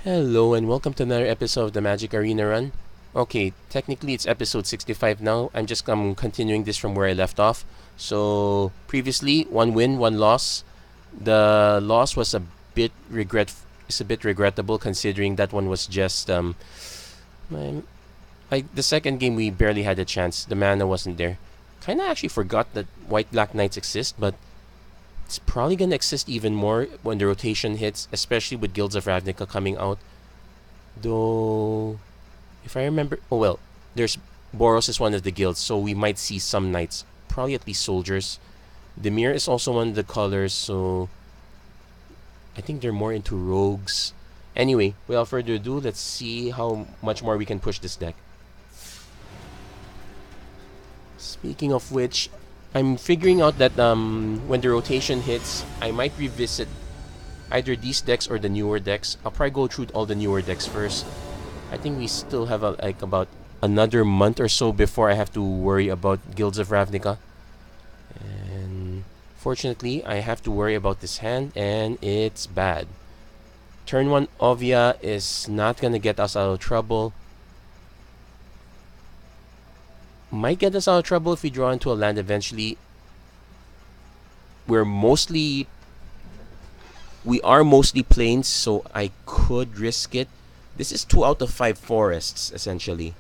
Hello and welcome to another episode of the MTG Arena Run. Okay, technically it's episode 65 now. I'm just continuing this from where I left off. So previously, one win, one loss. The loss was a bit regrettable considering that one was just the second game we barely had a chance. The mana wasn't there. Kinda actually forgot that White Black Knights exist, but it's probably gonna exist even more when the rotation hits, especially with Guilds of Ravnica coming out. Though, if I remember, oh well, there's Boros is one of the guilds, so we might see some knights, probably at least soldiers. Demir is also one of the colors, so I think they're more into rogues. Anyway, without further ado, let's see how much more we can push this deck. Speaking of which, I'm figuring out that when the rotation hits, I might revisit either these decks or the newer decks. I'll probably go through all the newer decks first. I think we still have about another month or so before I have to worry about Guilds of Ravnica. And fortunately, I have to worry about this hand, and it's bad. Turn 1 Ovia is not gonna get us out of trouble. Might get us out of trouble if we draw into a land eventually. We are mostly plains, so I could risk it. This is 2 out of 5 forests, essentially.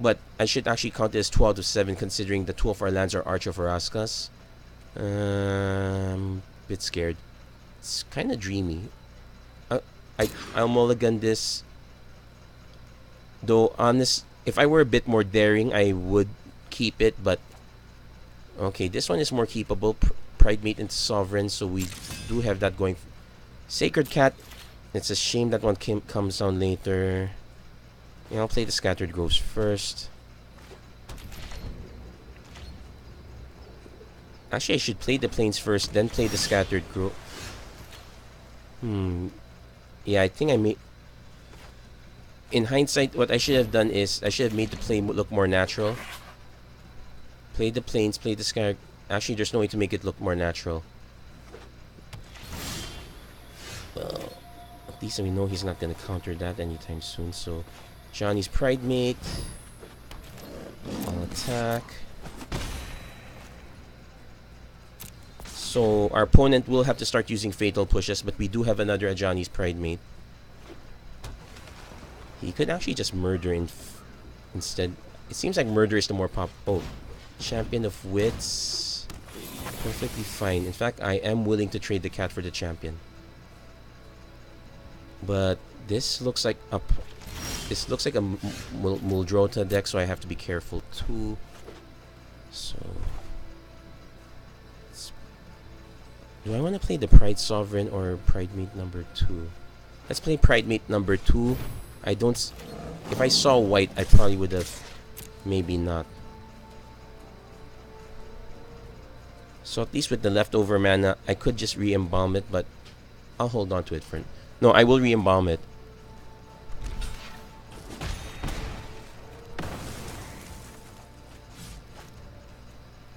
But I should actually count this 2 out of 7, considering the 2 of our lands are Arch of Oraskas. Bit scared. It's kind of dreamy. I'll mulligan this. Though, if I were a bit more daring, I would keep it, but okay, this one is more keepable. Pride Mate into Sovereign, so we do have that going. Sacred Cat, it's a shame that one comes down later. Yeah, I'll play the Scattered Groves first. Actually, I should play the Plains first, then play the Scattered Grove. Yeah, I think I made... In hindsight, what I should have done is I should have made the play look more natural. Play the Plains, play the Scattered... Actually, there's no way to make it look more natural. Well, at least we know he's not going to counter that anytime soon. So, Johnny's Pride Mate. I'll attack. So, our opponent will have to start using Fatal Pushes, but we do have another Ajani's Pride Mate. He could actually just murder instead. It seems like murder is the more pop... Oh, Champion of Wits. Perfectly fine. In fact, I am willing to trade the cat for the champion. But this looks like a Muldrota deck, so I have to be careful too. So, do I want to play the Pride Sovereign or Pride Mate number 2? Let's play Pride Mate number 2. If I saw white, I probably would have. Maybe not. So at least with the leftover mana, I could just re-embalm it, but I'll hold on to it for... No, I will re-embalm it.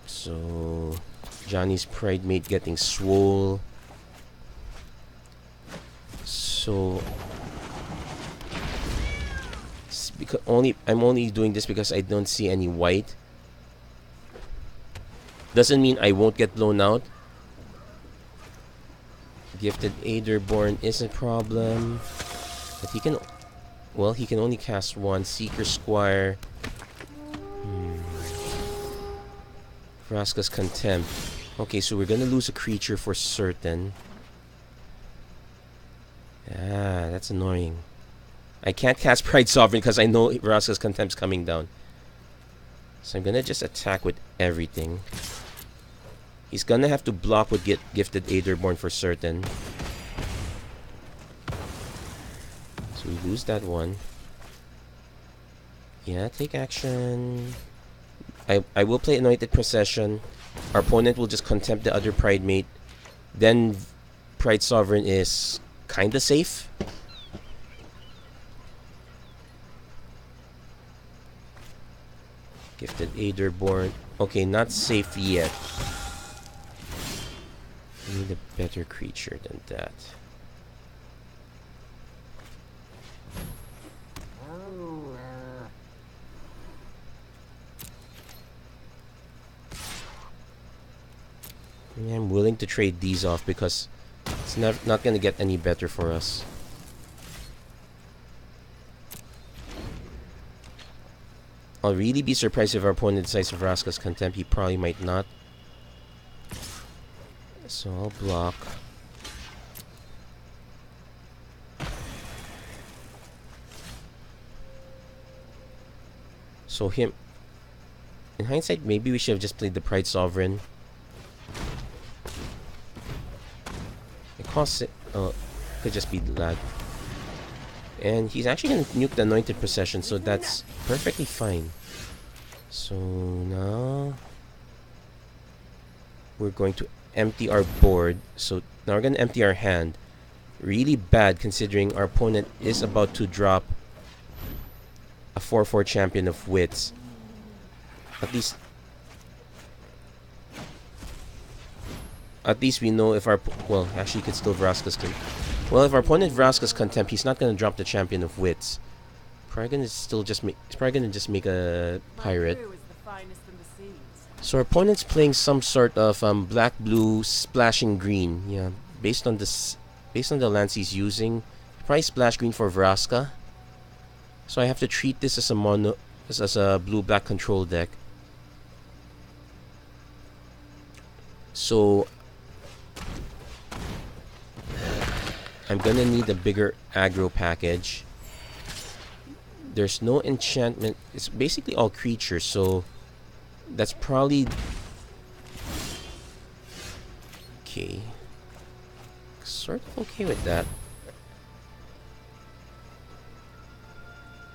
So, Johnny's Pride Mate getting swole. So, because I'm only doing this because I don't see any white. Doesn't mean I won't get blown out. Gifted Aetherborn is a problem. But he can... Well, he can only cast one. Seeker Squire. Vraska's Contempt. Okay, so we're gonna lose a creature for certain. Ah, that's annoying. I can't cast Pride Sovereign because I know Vraska's Contempt's coming down. So I'm gonna just attack with everything. He's gonna have to block with Gifted Aetherborn for certain. So we lose that one. Yeah, take action. I will play Anointed Procession. Our opponent will just Contempt the other Pride Mate. Then Pride Sovereign is kinda safe. Gifted Aetherborn. Okay, not safe yet. I need a better creature than that. I'm willing to trade these off because it's not going to get any better for us. I'll really be surprised if our opponent decides to Vraska's Contempt. He probably might not. So I'll block. So him... In hindsight, maybe we should have just played the Pride Sovereign. It costs it... Oh, could just be lag. And he's actually going to nuke the Anointed Procession, so that's perfectly fine. So now... we're going to empty our board. So now we're going to empty our hand. Really bad considering our opponent is about to drop a 4/4 Champion of Wits. At least we know if our... Well, actually, he could still Vraska's Contempt. Well, if our opponent Vraska's Contempt, he's not going to drop the Champion of Wits. Probably going to still just make... He's probably going to just make a pirate. So our opponent's playing some sort of black-blue splashing green. Yeah, based on the lands he's using, probably splash green for Vraska. So I have to treat this as a blue-black control deck. So I'm gonna need a bigger aggro package. There's no enchantment. It's basically all creatures, so that's probably okay. Sort of okay with that.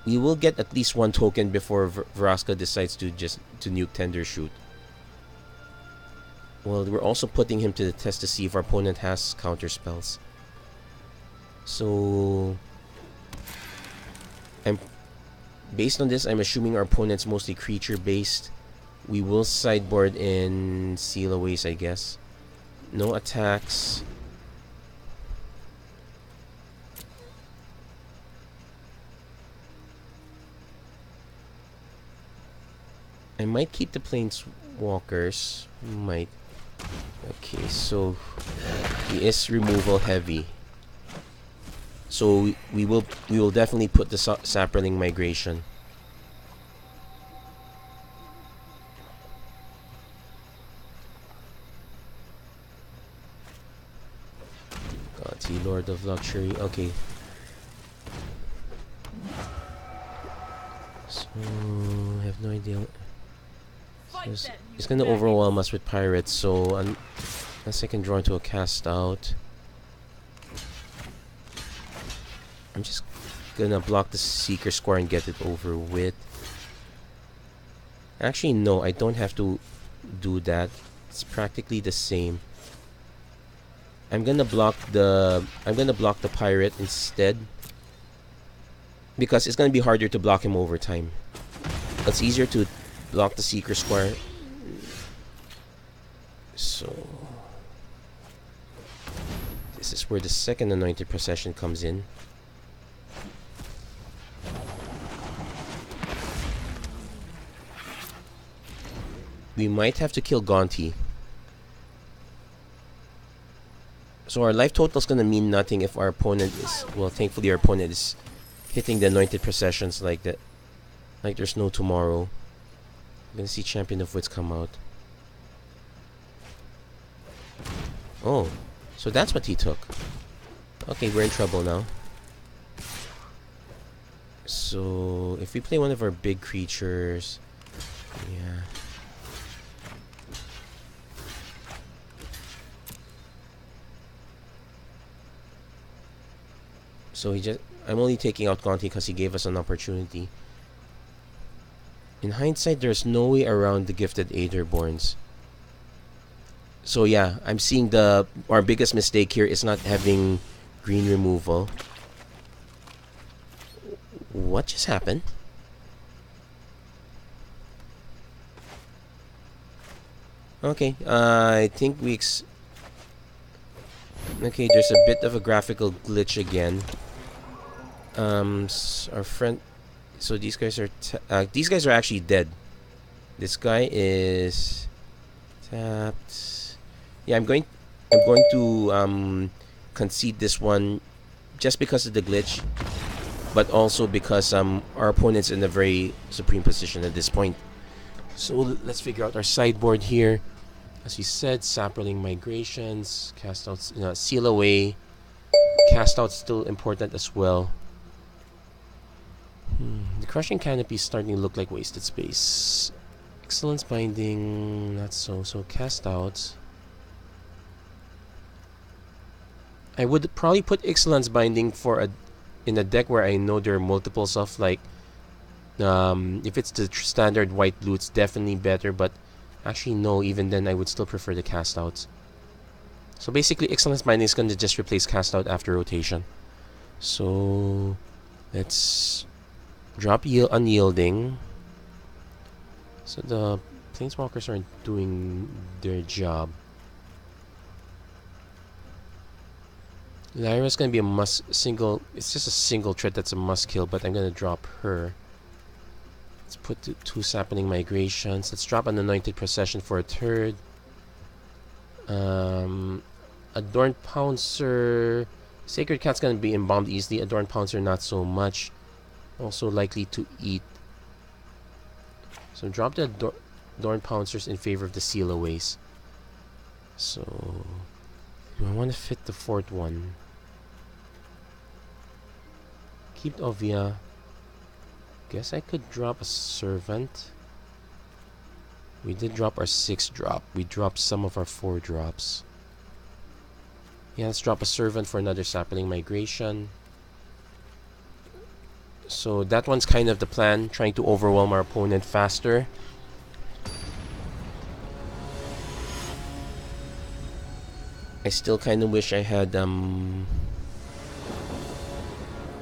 We will get at least one token before Vraska decides to nuke Tender Shoot. Well, we're also putting him to the test to see if our opponent has counter spells. So based on this, I'm assuming our opponent's mostly creature based. We will sideboard in Sealaways, I guess. No attacks. I might keep the Planeswalkers. Might. Okay, so he is removal heavy. So we will definitely put the Saproling Migration. Godly Lord of Luxury. Okay. So I have no idea. He's gonna overwhelm us with pirates, so unless I can draw into a cast out, I'm just gonna block the Seeker Square and get it over with. Actually, no, I don't have to do that. It's practically the same. I'm gonna block the pirate instead, because it's gonna be harder to block him over time. It's easier to block the Seeker Square. So this is where the second Anointed Procession comes in. We might have to kill Gonti. So our life total is gonna mean nothing if our opponent is... Well, thankfully our opponent is hitting the Anointed Processions like that. Like there's no tomorrow. I'm gonna see Champion of Wits come out. Oh, so that's what he took. Okay, we're in trouble now. So if we play one of our big creatures, yeah. So I'm only taking out Conti because he gave us an opportunity. In hindsight, there's no way around the Gifted Aetherborns. So yeah, I'm seeing our biggest mistake here is not having green removal. What just happened? Okay, I think okay, there's a bit of a graphical glitch again. Our friend... So these guys are actually dead. This guy is tapped. Yeah, I'm going to concede this one just because of the glitch, but also because our opponent's in a very supreme position at this point. So let's figure out our sideboard here. As we said, Saproling Migrations, cast out, seal away. Cast out's still important as well. The Crushing Canopy is starting to look like wasted space. Excellence Binding, not so. So cast out. I would probably put Excellence Binding in a deck where I know there are multiples of, like, if it's the standard white blue, it's definitely better, but actually no, even then I would still prefer the cast outs. So basically Excellence Binding is going to just replace cast out after rotation. So let's drop Unyielding. So the Planeswalkers aren't doing their job. Lyra's gonna be a it's just a single threat that's a must kill, but I'm gonna drop her. Let's put two Sapling Migrations. Let's drop an Anointed Procession for a third. Adorned Pouncer. Sacred Cat's gonna be embalmed easily. Adorned Pouncer not so much. Also likely to eat. So drop the Adorned Pouncers in favor of the Seal Aways. So do I want to fit the fourth one? Keep Ovia. Guess I could drop a Servant. We did drop our 6 drop. We dropped some of our 4 drops. Yeah, let's drop a Servant for another Sapling Migration. So that one's kind of the plan, trying to overwhelm our opponent faster. I still kind of wish I had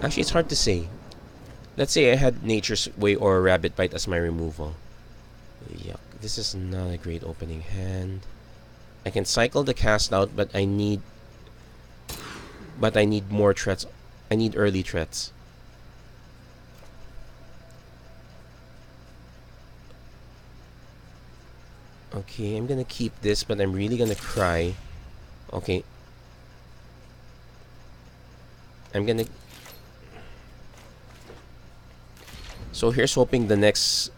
actually, it's hard to say. Let's say I had Nature's Way or a Rabbit Bite as my removal. Yuck, this is not a great opening hand. I can cycle the cast out, but I need more threats. I need early threats. Okay, I'm gonna keep this, but I'm really gonna cry. Okay. I'm gonna... So here's hoping the next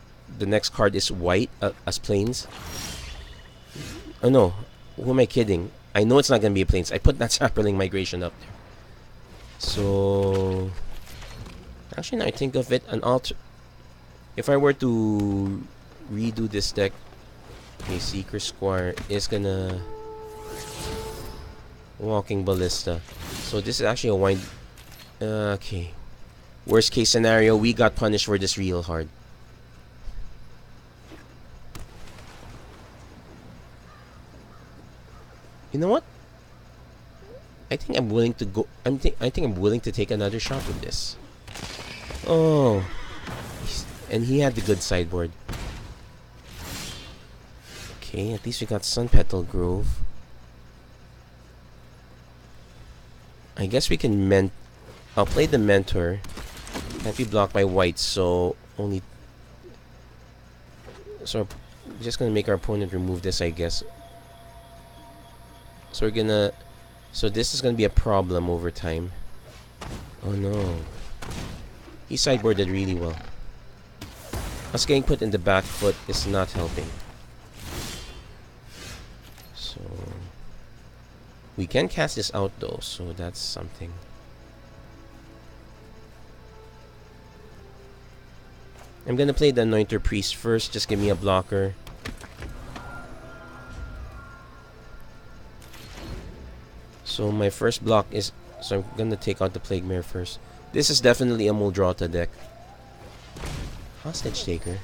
card is white as plains. Oh no, who am I kidding? I know it's not gonna be a plains. I put that Sapling Migration up there. So actually, now I think of it, if I were to redo this deck, okay, Seeker Squire is gonna Walking Ballista. So this is actually a wind. Okay. Worst case scenario, we got punished for this real hard. You know what? I think I'm willing to go. I think I'm willing to take another shot with this. Oh, and he had the good sideboard. Okay, at least we got Sun Petal Grove. I guess we can I'll play the Mentor. Can't be blocked by white, so only. So we're just gonna make our opponent remove this, I guess. So we're gonna. So this is gonna be a problem over time. Oh no. He sideboarded really well. Us getting put in the back foot is not helping. So we can cast this out though, so that's something. I'm gonna play the Anointer Priest first, just give me a blocker. So my first block is... So I'm gonna take out the Plague Mare first. This is definitely a Muldrota deck. Hostage Taker.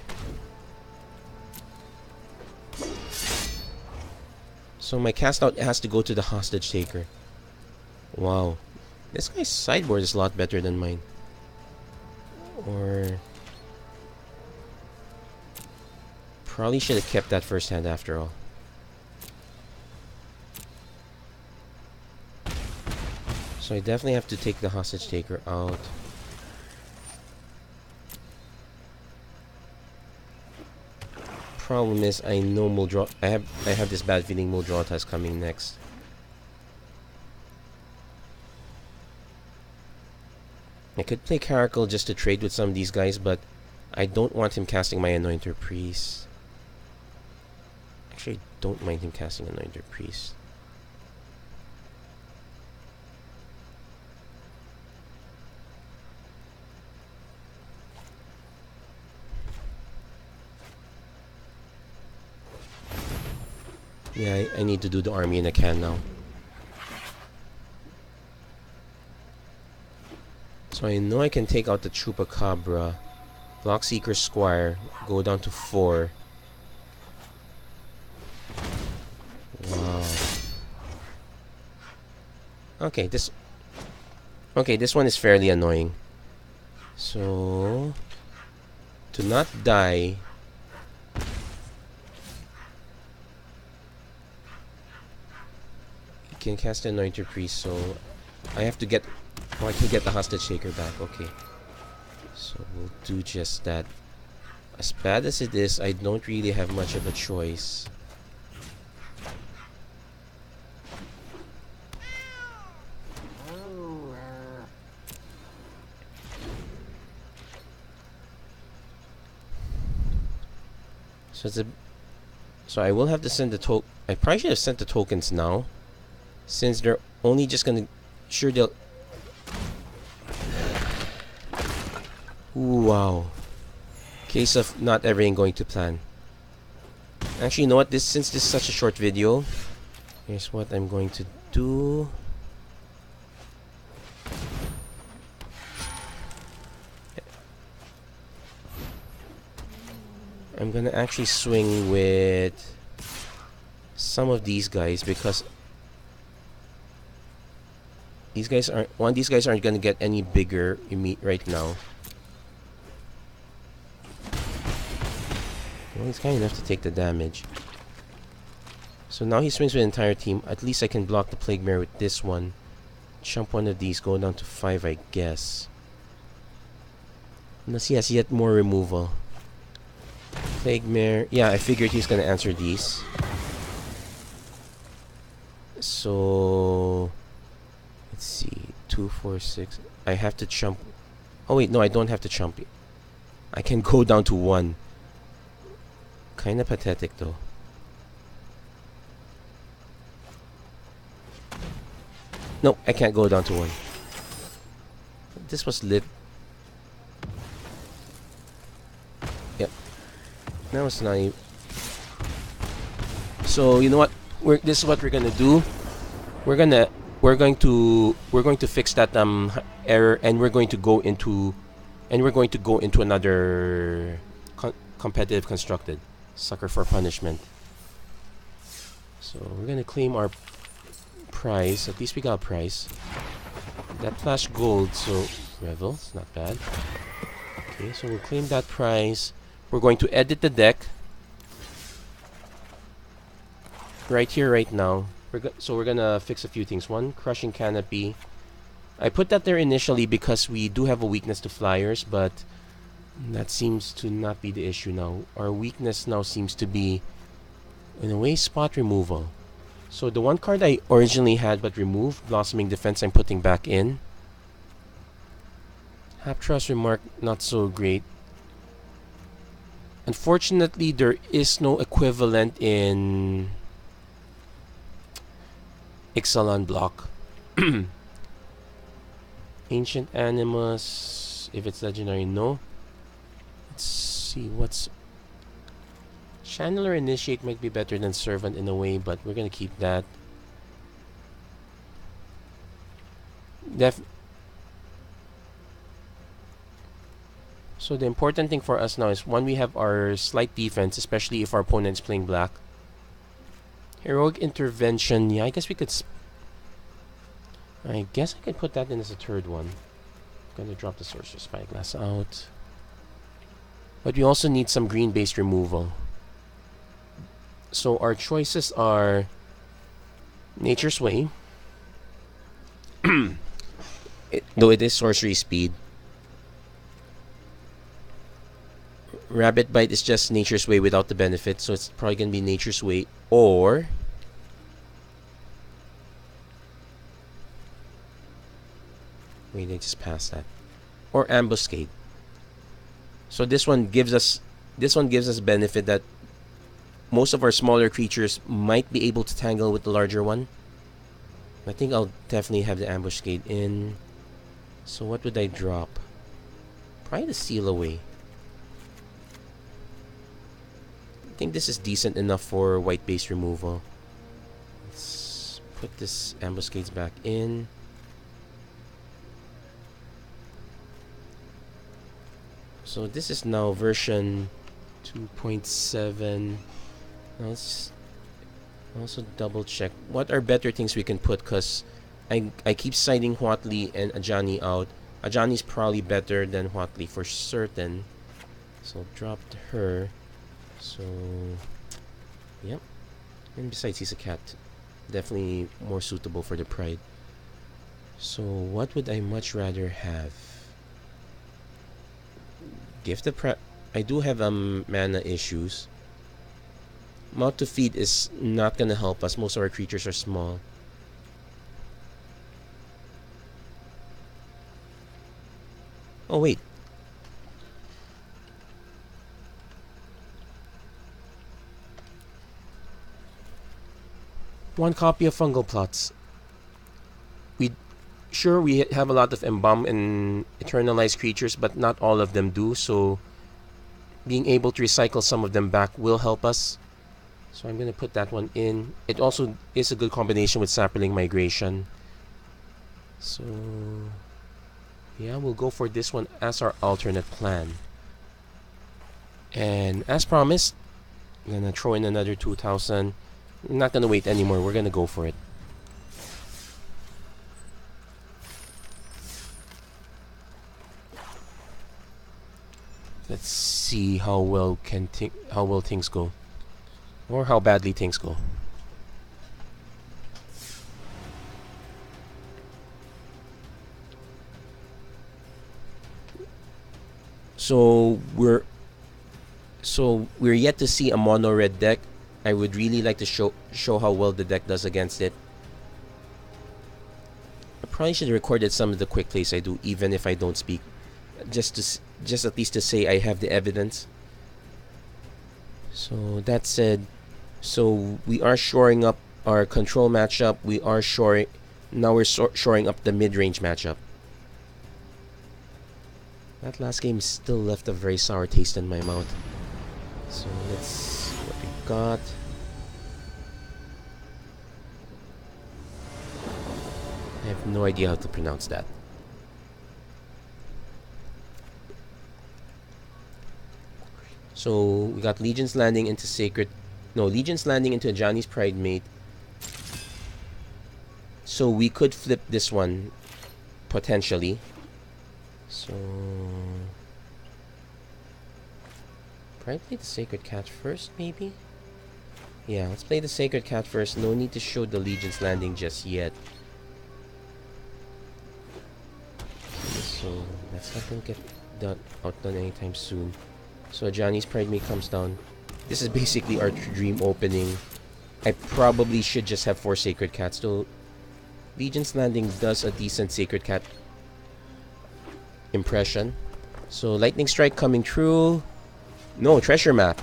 So my cast out has to go to the Hostage Taker. Wow. This guy's sideboard is a lot better than mine. Or... Probably should have kept that first hand after all. So I definitely have to take the Hostage Taker out. problem is I know Muldrota. I have this bad feeling Muldrota is coming next. I could play Caracal just to trade with some of these guys, but I don't want him casting my Anointer Priest. Actually, I don't mind him casting Anointer Priest. Yeah, I need to do the army in a can now. So I know I can take out the Chupacabra, Blockseeker Squire, go down to 4. Wow. Okay, this one is fairly annoying. So to not die, you can cast the Anointer Priest, so I have to get... Oh, I can get the Hostage Taker back. Okay. So we'll do just that. As bad as it is, I don't really have much of a choice. So I will have to send the token. I probably should have sent the tokens now, since they're only just gonna... Sure, they'll... Ooh, wow. Case of not everything going to plan. Actually, you know what? Since this is such a short video, here's what I'm going to do. I'm gonna actually swing with some of these guys, because these guys aren't gonna get any bigger right now. Well, he's kind enough to take the damage. So now he swings with the entire team. At least I can block the Plague Mare with this one. Chump one of these, go down to 5, I guess. Unless he has yet more removal. Plague Mare. Yeah, I figured he's gonna answer these. So let's see. 2, 4, 6. I have to chump. Oh wait, no, I don't have to chump it. I can go down to 1. Kinda pathetic though. No, I can't go down to 1. This was lit. Yep. That was naive. So you know what? This is what we're gonna do. We're going to fix that error, and we're going to go into another competitive constructed. Sucker for punishment. So we're gonna claim our prize. At least we got a prize. That flash gold, so Revel, it's not bad. Okay, so we'll claim that prize. We're going to edit the deck right here, right now. So we're gonna fix a few things. One, Crushing Canopy. I put that there initially because we do have a weakness to flyers, but that seems to not be the issue now. Our weakness now seems to be, in a way, spot removal. So the one card I originally had but removed, Blossoming Defense, I'm putting back in. Haptros Remark, not so great. Unfortunately, there is no equivalent in Ixalan block. Ancient Animus, if it's legendary, no. Let's see what's... Channeler Initiate might be better than Servant in a way, but we're gonna keep that. So the important thing for us now is, one, we have our slight defense, especially if our opponent's playing black. Heroic Intervention, yeah, I guess we could... I guess I could put that in as a third one. I'm gonna drop the Sorcerer's Spyglass out. But we also need some green-based removal. So our choices are Nature's Way. Though it is sorcery speed. Rabbit Bite is just Nature's Way without the benefit, so it's probably gonna be Nature's Way, or wait, I just passed that. Or Ambuscade. So this one gives us benefit that most of our smaller creatures might be able to tangle with the larger one. I think I'll definitely have the Ambuscade in. So what would I drop? Probably the Seal Away. I think this is decent enough for white base removal. Let's put this Ambuscades back in. So this is now version 2.7. Let's also double check what are better things we can put, because I keep citing Huatli and Ajani out. Ajani's probably better than Huatli for certain. So dropped her. So yep. And besides, he's a cat. Definitely more suitable for the Pride. So what would I much rather have? Gift the Pride. I do have mana issues. Mouth to Feed is not gonna help us. Most of our creatures are small. Oh wait. One copy of Fungal Plots. We have a lot of Embalm and Eternalized creatures, but not all of them do, so being able to recycle some of them back will help us. So I'm going to put that one in. It also is a good combination with Sapperling Migration. So yeah, we'll go for this one as our alternate plan. And as promised, I'm going to throw in another 2,000. I'm not going to wait anymore. We're going to go for it. Let's see how well things go, or how badly things go. So we're yet to see a mono red deck. I would really like to show how well the deck does against it. I probably should have recorded some of the quick plays I do, even if I don't speak, just at least to say I have the evidence. So that said, so we are shoring up our control matchup. We are shoring up the mid-range matchup. That last game still left a very sour taste in my mouth. So let's see what we got. I have no idea how to pronounce that. So we got Legion's Landing into Legion's Landing into Ajani's Pride Mate. So we could flip this one potentially. So probably play the Sacred Cat first, maybe? Yeah, let's play the Sacred Cat first. No need to show the Legion's Landing just yet. So that's not gonna get outdone anytime soon. So Ajani's Pride Mate comes down. This is basically our dream opening. I probably should just have 4 Sacred Cats, though Legion's Landing does a decent Sacred Cat impression. So Lightning Strike coming through. No, Treasure Map.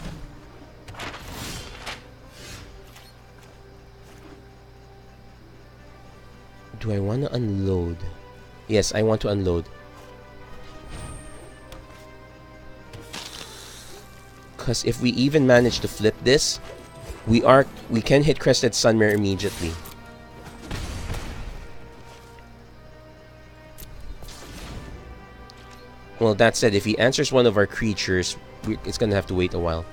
Do I want to unload? Yes, I want to unload. Because if we even manage to flip this, we can hit Crested Sunmare immediately. Well, that said, if he answers one of our creatures, it's gonna have to wait a while.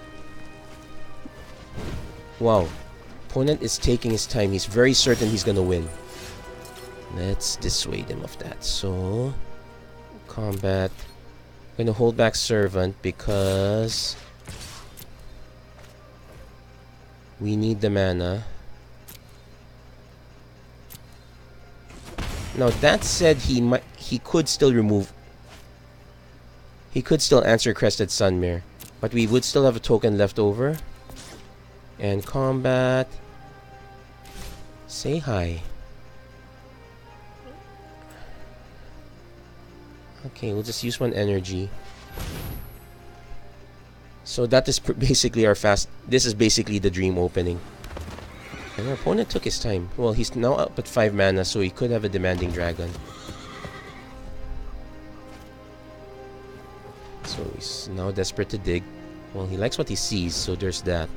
Wow. Opponent is taking his time. He's very certain he's gonna win. Let's dissuade him of that. So, combat. I'm gonna hold back Servant because we need the mana. Now that said, he could still remove. He could still answer Crested Sunmare. But we would still have a token left over. And combat. Say hi. Okay, we'll just use one energy. So that is basically our fast. This is basically the dream opening. And our opponent took his time. Well, he's now up at 5 mana, so he could have a demanding dragon. So he's now desperate to dig. Well, he likes what he sees, so there's that.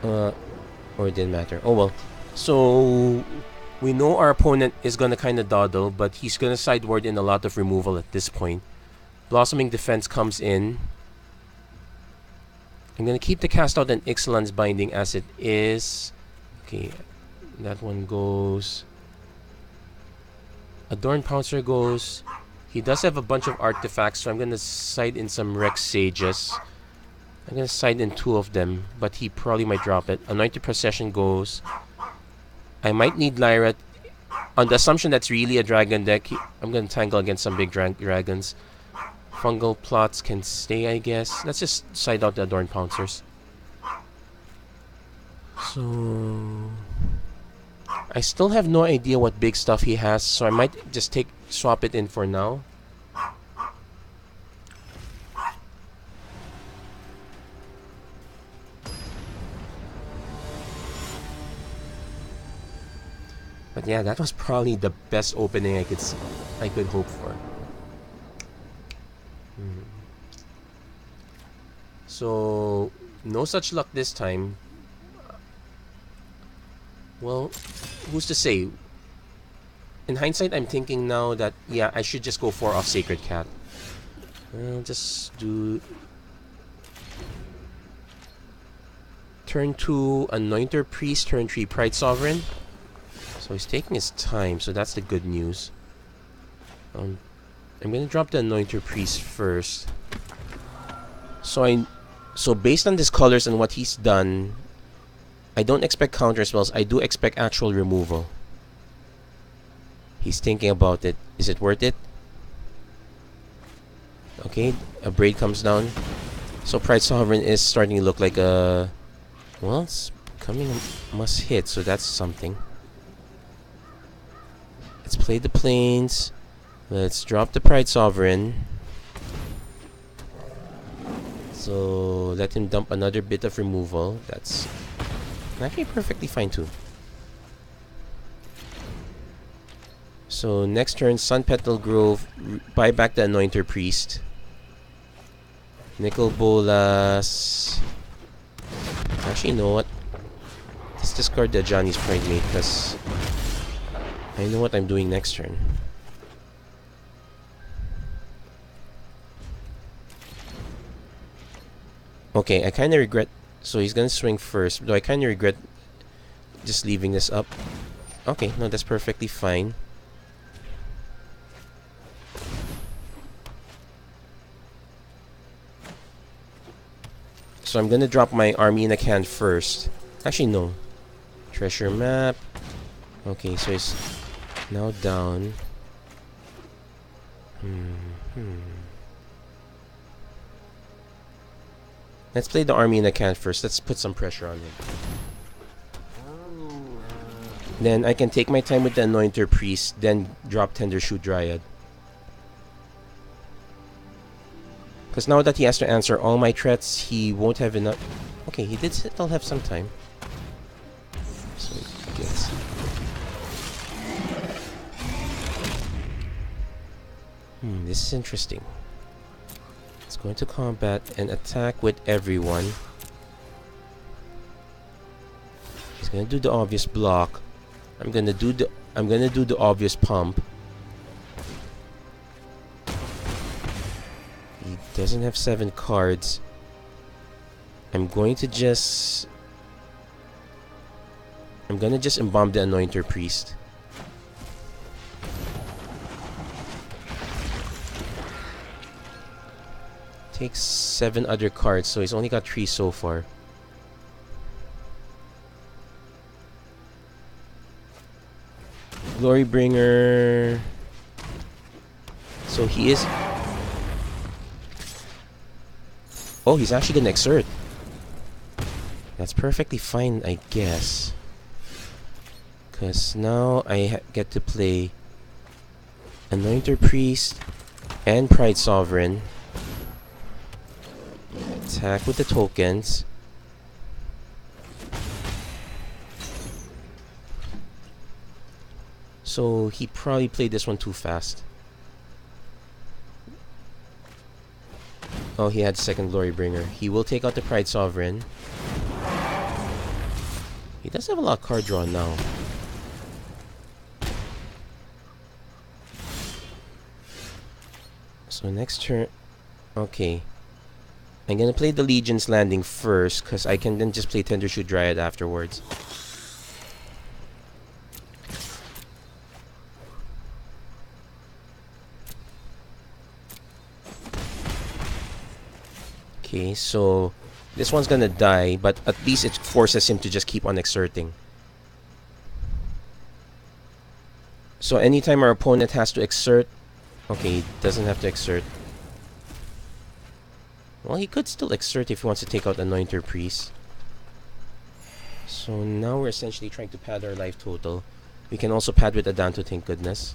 Or it didn't matter. Oh well. So we know our opponent is gonna kinda dawdle, but he's gonna sideboard in a lot of removal at this point. Blossoming Defense comes in. I'm gonna keep the cast out and Ixalan's Binding as it is. Okay, that one goes. Adorned Pouncer goes. He does have a bunch of artifacts, so I'm gonna side in some Rex Sages. I'm gonna side in 2 of them, but he probably might drop it. Anointed Procession goes. I might need Lyra. On the assumption that's really a dragon deck, I'm gonna tangle against some big dragons. Fungal Plots can stay, I guess. Let's just side out the Adorned Pouncers. So I still have no idea what big stuff he has, so I might just swap it in for now. But yeah, that was probably the best opening I could hope for. So no such luck this time. Well, who's to say? In hindsight, I'm thinking now that yeah, I should just go 4 off Sacred Cat. I'll just do turn 2 Anointer Priest, turn 3 Pride Sovereign. So he's taking his time, so that's the good news. I'm gonna drop the Anointer Priest first. So based on his colors and what he's done, I don't expect counter spells. I do expect actual removal. He's thinking about it. Is it worth it? Okay, a Braid comes down. So Pride Sovereign is starting to look like a... Well, it's coming a must hit, so that's something. Let's play the Plains. Let's drop the Pride Sovereign. So let him dump another bit of removal. That's actually perfectly fine too. So next turn, Sun Petal Grove, buy back the Anointer Priest. Nicol Bolas. Actually, you know what? Let's discard the Johnny's Pride Mate because I know what I'm doing next turn. Okay, I kind of regret... So he's gonna swing first, though I kind of regret just leaving this up. Okay, no, that's perfectly fine. So I'm gonna drop my army in a can first. Actually, no. Treasure map. Okay, so it's now down. Let's play the army in a can first. Let's put some pressure on him. Then I can take my time with the Anointer Priest, then drop Tendershoot Dryad. Because now that he has to answer all my threats, he won't have enough... Okay, he did still have some time. So, let's see. This is interesting. Let's go into combat and attack with everyone. He's gonna do the obvious block. I'm gonna do the obvious pump. He doesn't have 7 cards. I'm gonna just embalm the Anointer Priest. Takes 7 other cards, so he's only got 3 so far. Glorybringer. So he is... Oh, he's actually gonna exert. That's perfectly fine, I guess. Because now I get to play Anointer Priest and Pride Sovereign. Attack with the tokens. So he probably played this one too fast. Oh, he had second Glorybringer. He will take out the Pride Sovereign. He does have a lot of card draw now. So next turn... Okay. I'm gonna play the Legion's Landing first, because I can then just play Tendershoot Dryad afterwards. Okay, so this one's gonna die, but at least it forces him to just keep on exerting. So anytime our opponent has to exert... Okay, he doesn't have to exert. Well, he could still exert if he wants to take out Anointer Priest. So now we're essentially trying to pad our life total. We can also pad with Adanto, thank goodness.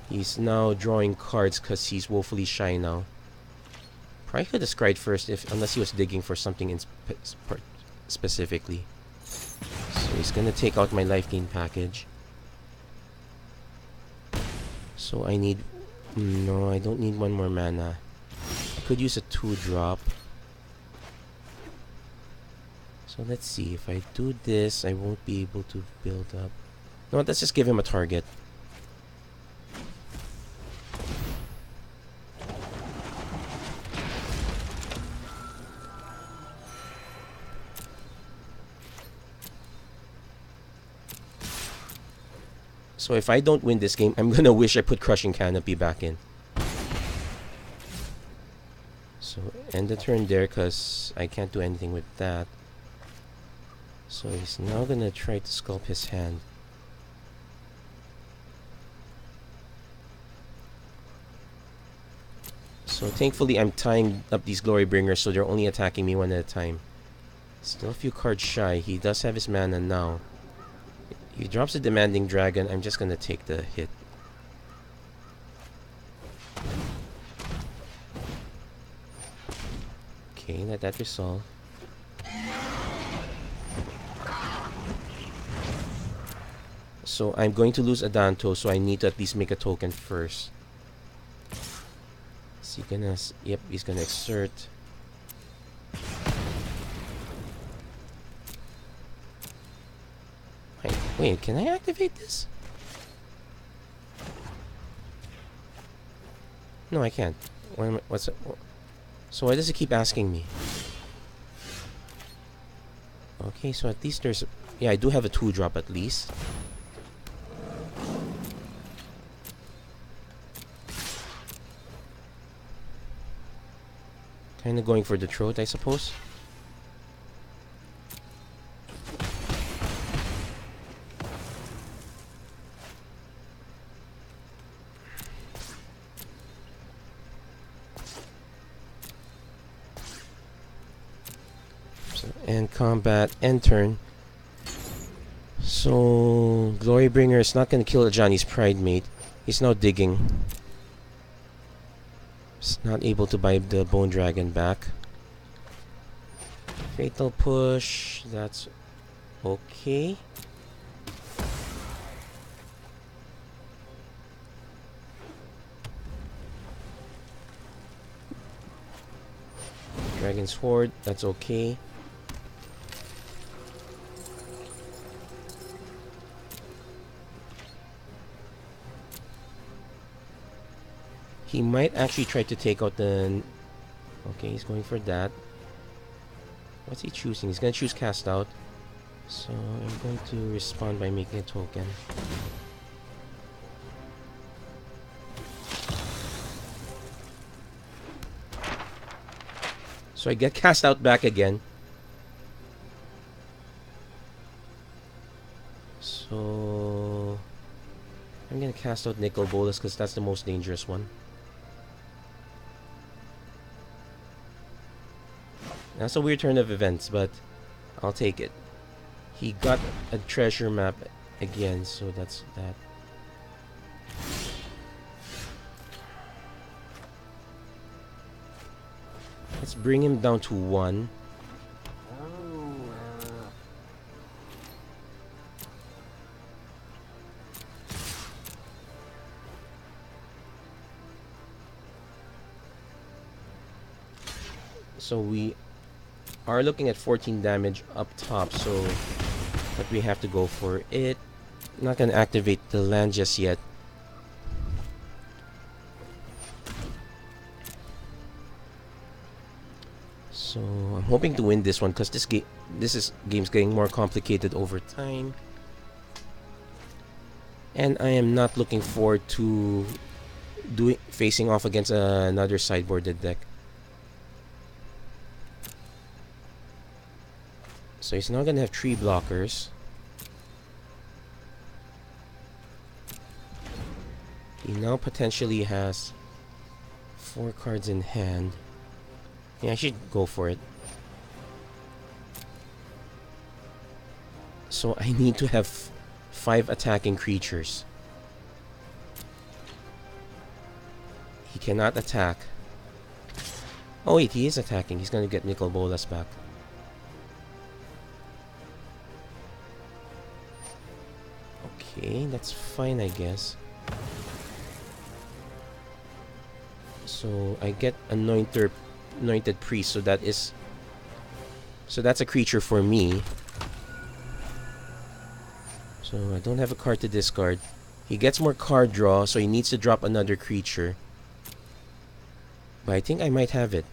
He's now drawing cards because he's woefully shy now. Probably could have scried first unless he was digging for something specifically. So he's gonna take out my life gain package. So I need... No, I don't need one more mana. I could use a 2-drop. So let's see. If I do this, I won't be able to build up. No, let's just give him a target. So if I don't win this game, I'm gonna wish I put Crushing Canopy back in. So end the turn there because I can't do anything with that. So he's now gonna try to sculpt his hand. So thankfully I'm tying up these Glorybringers so they're only attacking me one at a time. Still a few cards shy. He does have his mana now. He drops a Demanding Dragon. I'm just gonna take the hit. Okay, let that resolve. So I'm going to lose Adanto, so I need to at least make a token first. Is he gonna... Yep, he's gonna exert. Wait, can I activate this? No, I can't. What's it? So why does it keep asking me? Okay, so at least there's... Yeah, I do have a 2-drop at least. Kinda going for the throat, I suppose. And combat and turn. So Glorybringer is not gonna kill Ajani's Pride mate. He's now digging. He's not able to buy the Bone Dragon back. Fatal Push. That's okay. Dragon's Horde. That's okay. He might actually try to take out the... Okay, he's going for that. What's he choosing? He's going to choose Cast Out. So I'm going to respond by making a token. So I get Cast Out back again. So I'm going to cast out Nicol Bolas because that's the most dangerous one. That's a weird turn of events, but I'll take it. He got a treasure map again, so that's that. Let's bring him down to 1. So we are looking at 14 damage up top, so but we have to go for it. Not gonna activate the land just yet. So I'm hoping to win this one because this game's getting more complicated over time. And I am not looking forward to facing off against another sideboarded deck. So he's not gonna have 3 blockers. He now potentially has 4 cards in hand. Yeah, I should go for it. So I need to have 5 attacking creatures. He cannot attack. Oh wait, he is attacking. He's gonna get Nicol Bolas back. Okay, that's fine, I guess. So I get Anointed Priest, so that's a creature for me. So I don't have a card to discard. He gets more card draw, so he needs to drop another creature. But I think I might have it.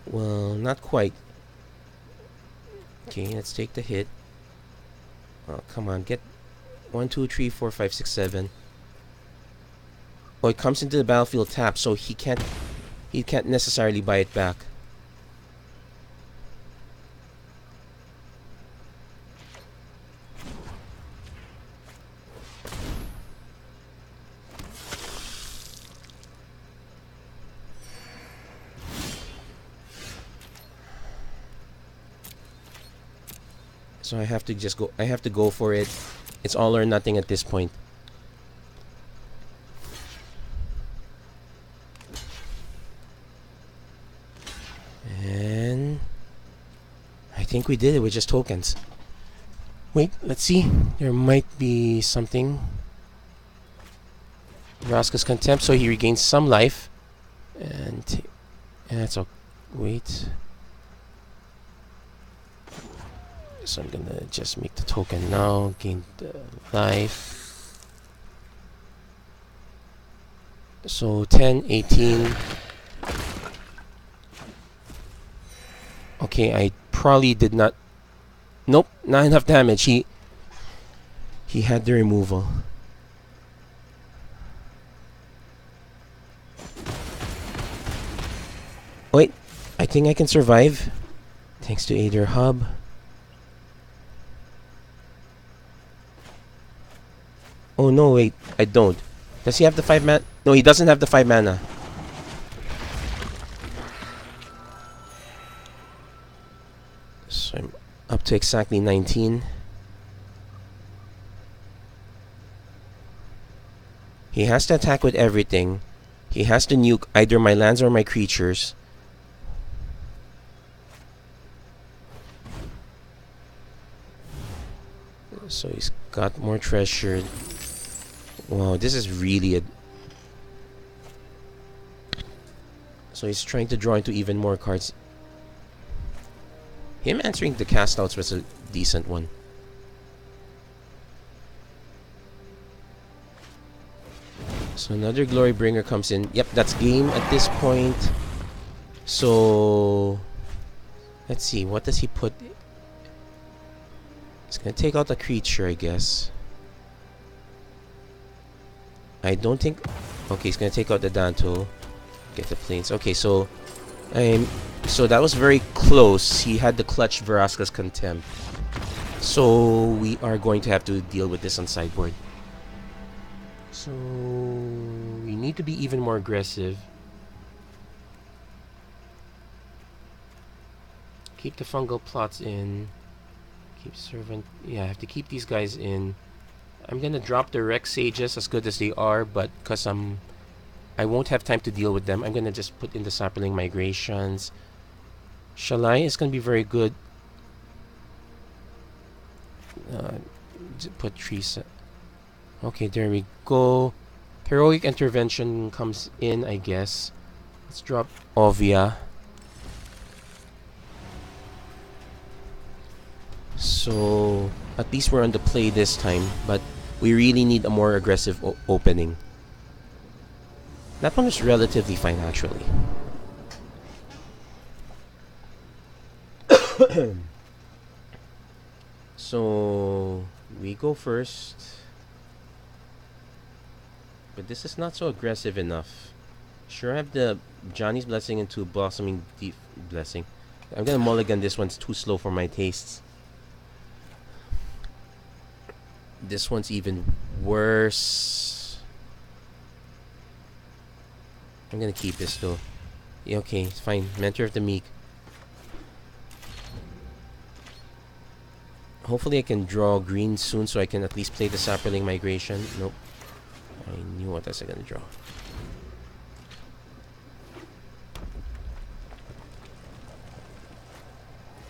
Well, not quite. Okay, let's take the hit. Oh, come on, get 1, 2, 3, 4, 5, 6, 7. Oh, it comes into the battlefield tapped, so he can't necessarily buy it back. So I have to go for it. It's all or nothing at this point. And I think we did it with just tokens. Wait, let's see. There might be something. Vraska's Contempt, so he regains some life. And that's okay. Wait. So I'm gonna just make the token now, gain the life. So 10, 18. Okay, I probably did not. Nope, not enough damage. He had the removal. Wait, I think I can survive. Thanks to Aether Hub. Oh no, wait, I don't. Does he have the 5 mana? No, he doesn't have the 5 mana. So I'm up to exactly 19. He has to attack with everything. He has to nuke either my lands or my creatures. So he's got more treasure. Wow, this is really a... So he's trying to draw into even more cards. Him answering the cast outs was a decent one. So another Glory Bringer comes in. Yep, that's game at this point. So let's see, what does he put? He's gonna take out a creature, I guess. I don't think... Okay, he's gonna take out the Danto. Get the planes. Okay, so so that was very close. He had the clutch Vraska's Contempt. So we are going to have to deal with this on sideboard. So we need to be even more aggressive. Keep the fungal plots in. Keep servant. Yeah, I have to keep these guys in. I'm gonna drop the Rex Sages as good as they are, but because I won't have time to deal with them, I'm gonna just put in the Sapperling Migrations. Shalai is gonna be very good. Put trees. Okay, there we go. Heroic Intervention comes in, I guess. Let's drop Ovia. So at least we're on the play this time, but we really need a more aggressive opening. That one was relatively fine, actually. So we go first, but this is not so aggressive enough. Sure, I have the Johnny's Blessing into Blossoming Deep Blessing. I'm gonna mulligan this one's too slow for my tastes. This one's even worse. I'm gonna keep this though. Yeah, okay, it's fine. Mentor of the Meek. Hopefully I can draw green soon so I can at least play the Sapperling Migration. Nope. I knew what I was gonna draw.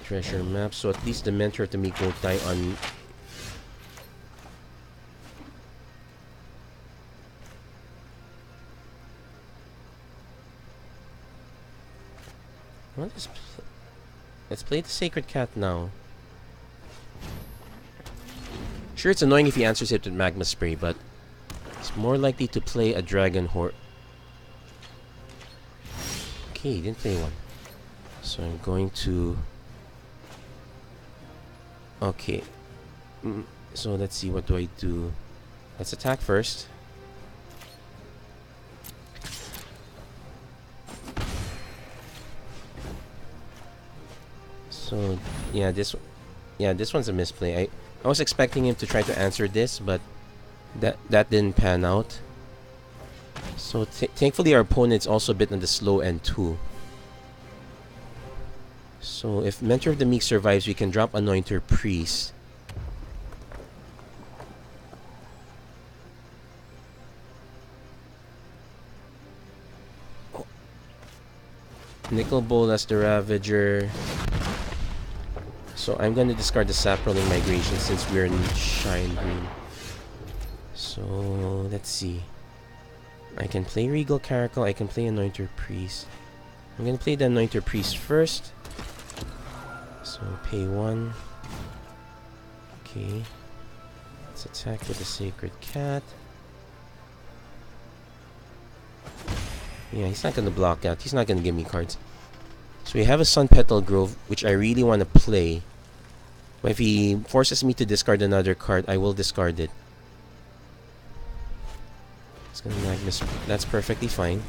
Treasure map, so at least the Mentor of the Meek won't die on... Let's play the Sacred Cat now. Sure, it's annoying if he answers it with Magma Spray, but it's more likely to play a Dragon Horde. Okay, he didn't play one. So I'm going to... Okay. So let's see, what do I do? Let's attack first. So yeah, this one's a misplay. I was expecting him to try to answer this, but that didn't pan out. So thankfully our opponent's also a bit on the slow end too. So if Mentor of the Meek survives, we can drop Anointer Priest. Oh. Nicol Bolas the Ravager. So I'm going to discard the Sapperling Migration since we're in Shine Green. So let's see. I can play Regal Caracal, I can play Anointer Priest. I'm going to play the Anointer Priest first. So pay 1. Okay. Let's attack with the Sacred Cat. Yeah, he's not going to block out. He's not going to give me cards. So we have a Sun Petal Grove, which I really want to play. But if he forces me to discard another card, I will discard it. It's gonna Magnus. That's perfectly fine.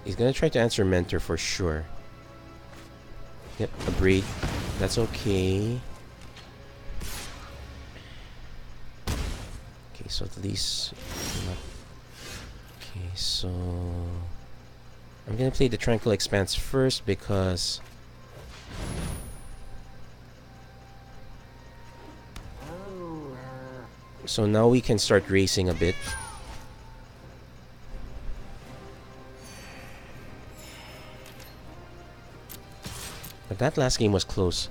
He's gonna try to answer Mentor for sure. Yep, a Braid. That's okay. Okay, so at least... Okay, so... I'm gonna play the Tranquil Expanse first because... So now we can start racing a bit. But that last game was close.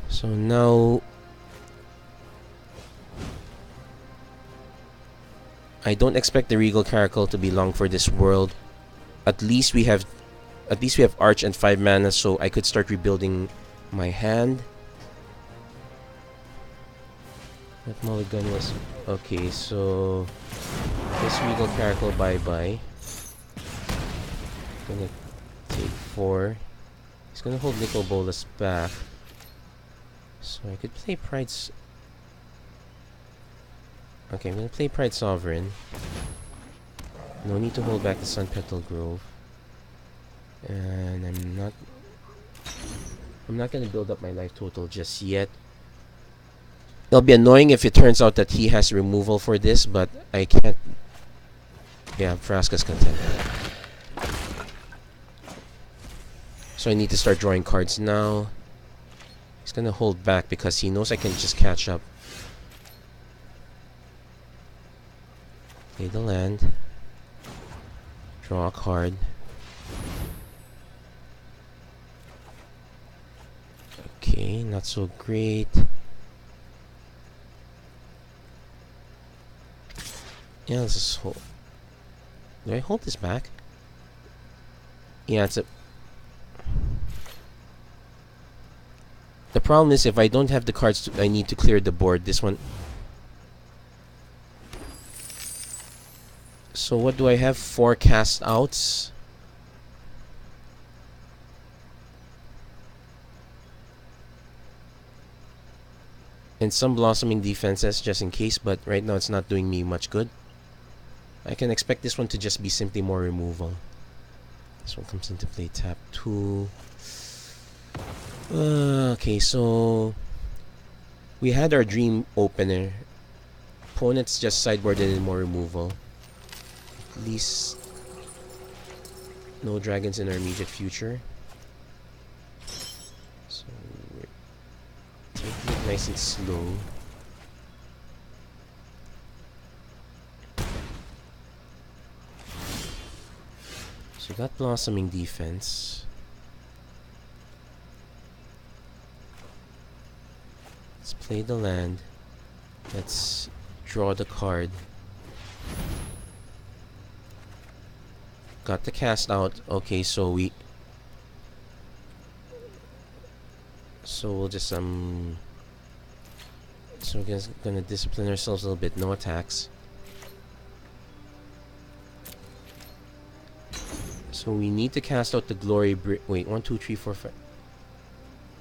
So now... I don't expect the Regal Caracal to be long for this world. At least we have Arch and 5 mana, so I could start rebuilding my hand. That mulligan was... Okay, so... This Regal Caracal, bye-bye. Gonna take 4. He's gonna hold Nicol Bolas back. So I could play Pride's... Okay, I'm gonna play Pride Sovereign. No need to hold back the Sun Petal Grove. And I'm not gonna build up my life total just yet. It'll be annoying if it turns out that he has removal for this, but I can't. Yeah, Frasca's content. So I need to start drawing cards now. He's gonna hold back because he knows I can just catch up. Play the land. Draw a card. Okay, not so great. Yeah, let's just hold. Do I hold this back? Yeah, it's a... The problem is if I don't have the cards I need to clear the board, this one... So what do I have? 4 cast outs. And some blossoming defenses just in case, but right now it's not doing me much good. I can expect this one to just be simply more removal. This one comes into play, tap 2. Okay, so we had our dream opener. Opponents just sideboarded in more removal. At least no dragons in our immediate future. So we're taking it nice and slow. So we got blossoming defense. Let's play the land. Let's draw the card. Got the cast out. Okay, so we'll just so we're just gonna discipline ourselves a little bit. No attacks. So we need to cast out the glory wait, 1, 2, 3, 4, 5.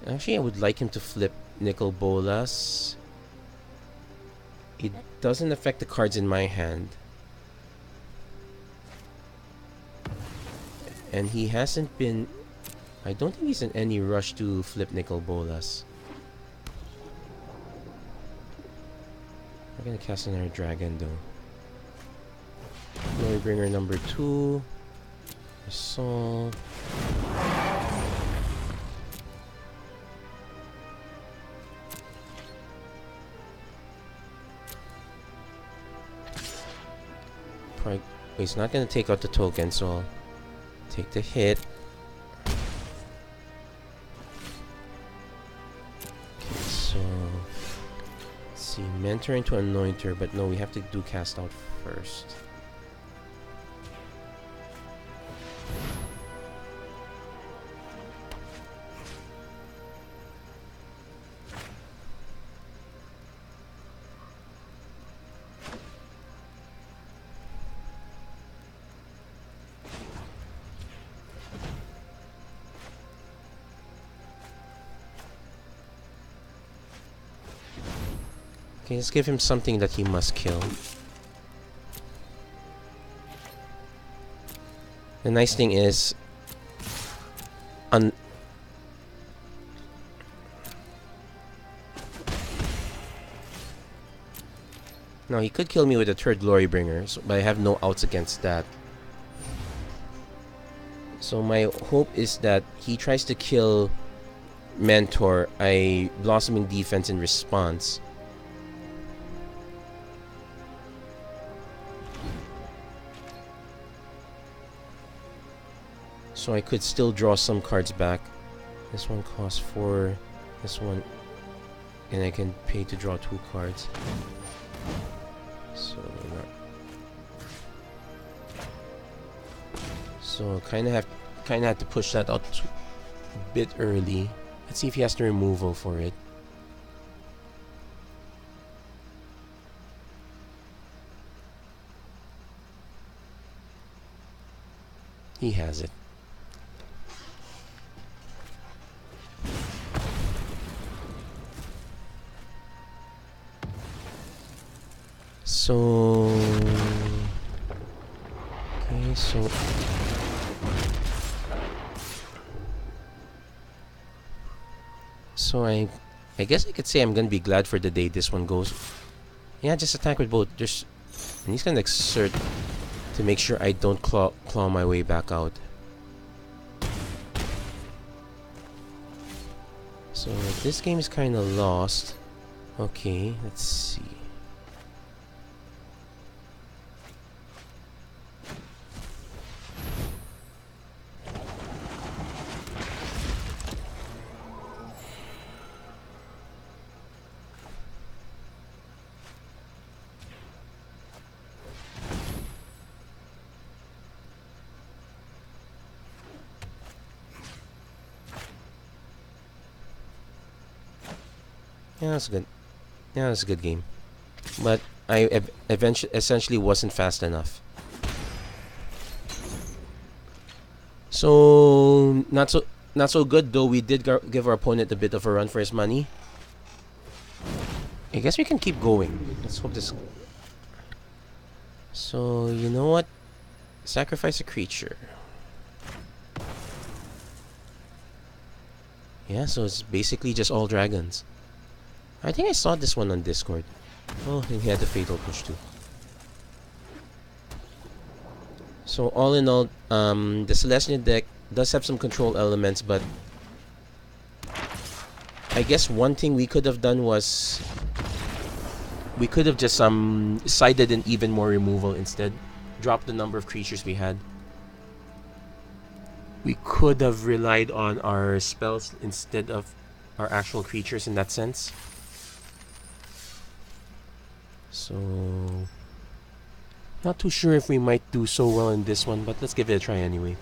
Actually, I would like him to flip Nicol Bolas. It doesn't affect the cards in my hand. And he hasn't been... I don't think he's in any rush to flip Nicol Bolas. I'm gonna cast another dragon though. Glorybringer number 2. Assault. Probably, he's not gonna take out the token, so I'll take the hit. Okay, so let's see, mentor into anointer, but no, we have to do cast out first. Okay, let's give him something that he must kill. The nice thing is... Now, he could kill me with a third Glorybringer, so, but I have no outs against that. So my hope is that he tries to kill Mentor, I Blossoming Defense in response. So I could still draw some cards back. This one costs 4. This one... And I can pay to draw 2 cards. So kinda had to push that out a bit early. Let's see if he has the removal for it. He has it. So Okay, so I guess I could say I'm gonna be glad for the day this one goes. Yeah, just attack with both. And he's gonna exert to make sure I don't claw my way back out. So this game is kind of lost. Okay, let's see. Yeah, that's good. Yeah, that's a good game. But I essentially wasn't fast enough. So not so good though. We did give our opponent a bit of a run for his money. I guess we can keep going. Let's hope this. So you know what? Sacrifice a creature. Yeah, so it's basically just all dragons. I think I saw this one on Discord. Oh, and he had the fatal push too. So all in all, the Selesnya deck does have some control elements, but I guess one thing we could have done was we could have just sided in even more removal instead. Dropped the number of creatures we had. We could have relied on our spells instead of our actual creatures in that sense. So not too sure if we might do so well in this one, but let's give it a try anyway.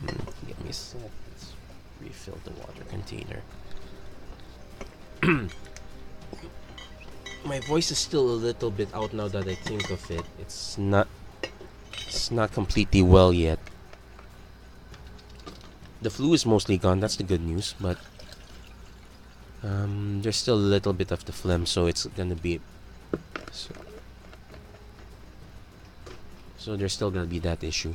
Give me a sec. Let's refill the water container. My voice is still a little bit out now that I think of it. It's not completely well yet. The flu is mostly gone, that's the good news, but there's still a little bit of the phlegm, so it's gonna be so there's still gonna be that issue.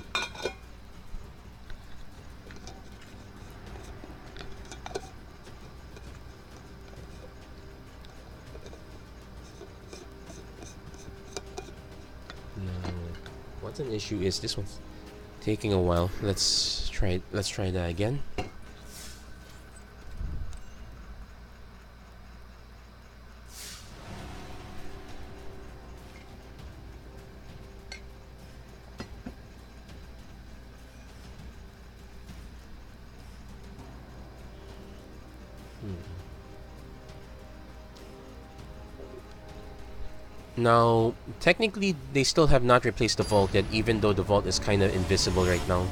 Now, what's an issue is this one's taking a while. Let's try that again. Now, technically, they still have not replaced the vault yet, even though the vault is kind of invisible right now.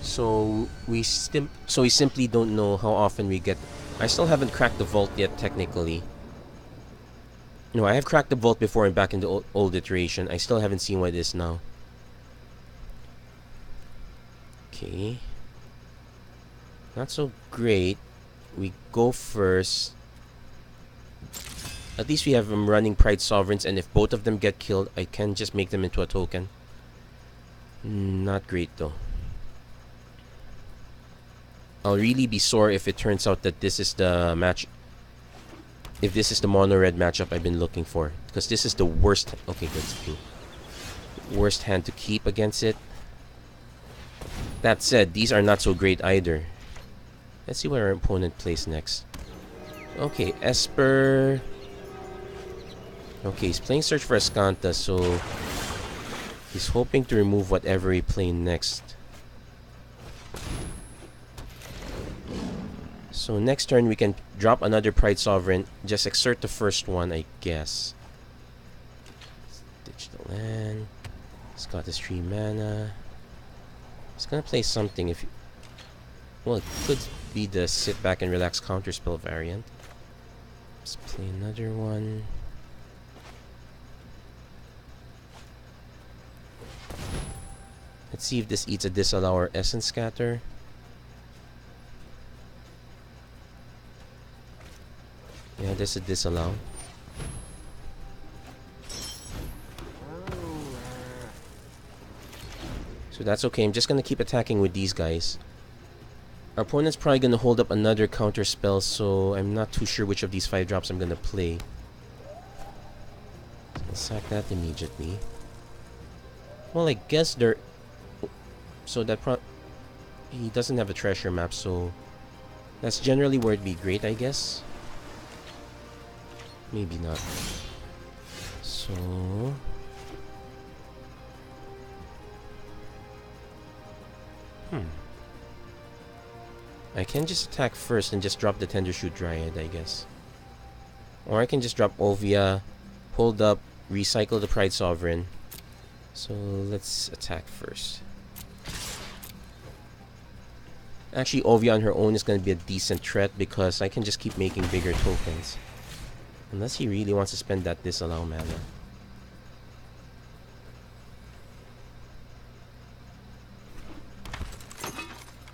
So we simply don't know how often we get. I still haven't cracked the vault yet, technically. No, I have cracked the vault before and back in the old iteration. I still haven't seen what it is now. Okay. Not so great. We go first. At least we have them running Pride Sovereigns, and if both of them get killed, I can just make them into a token. Not great though. I'll really be sore if it turns out that this is the match. If this is the mono red matchup I've been looking for, because this is the worst. Okay, that's cool. Worst hand to keep against it. That said, these are not so great either. Let's see what our opponent plays next. Okay, Esper. Okay, he's playing Search for Ascanta, so he's hoping to remove whatever he plays next. So next turn we can drop another Pride Sovereign, just exert the first one, I guess. Ditch the land. He's got his 3 mana. He's gonna play something if... Well, it could be the sit back and relax counterspell variant. Let's play another one. Let's see if this eats a disallow or essence scatter. Yeah, there's a disallow. So that's okay. I'm just gonna keep attacking with these guys. Our opponent's probably gonna hold up another counter spell, so I'm not too sure which of these 5 drops I'm gonna play. So I'll sack that immediately. Well, I guess they're... So that he doesn't have a treasure map, so that's generally where it'd be great, I guess. Maybe not. So... I can just attack first and just drop the Tendershoot Dryad, I guess. Or I can just drop Ovia, hold up, recycle the Pride Sovereign. So let's attack first. Actually, Ovia on her own is going to be a decent threat because I can just keep making bigger tokens. Unless he really wants to spend that disallow mana.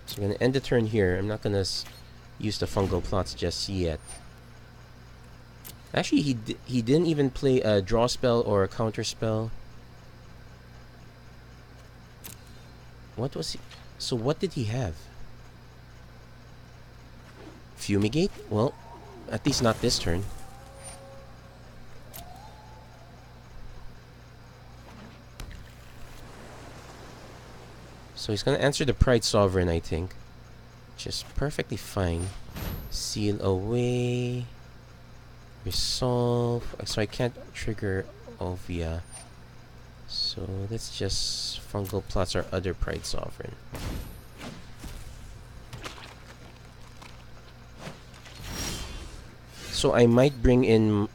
So I'm going to end the turn here. I'm not going to use the fungal plots just yet. Actually, he didn't even play a draw spell or a counter spell. What was he? So what did he have? Fumigate? Well, at least not this turn. So he's gonna answer the Pride Sovereign, I think. Which is perfectly fine. Seal away. Resolve. So I can't trigger Ovia. So let's just fungal plots our other Pride Sovereign. So I might bring in...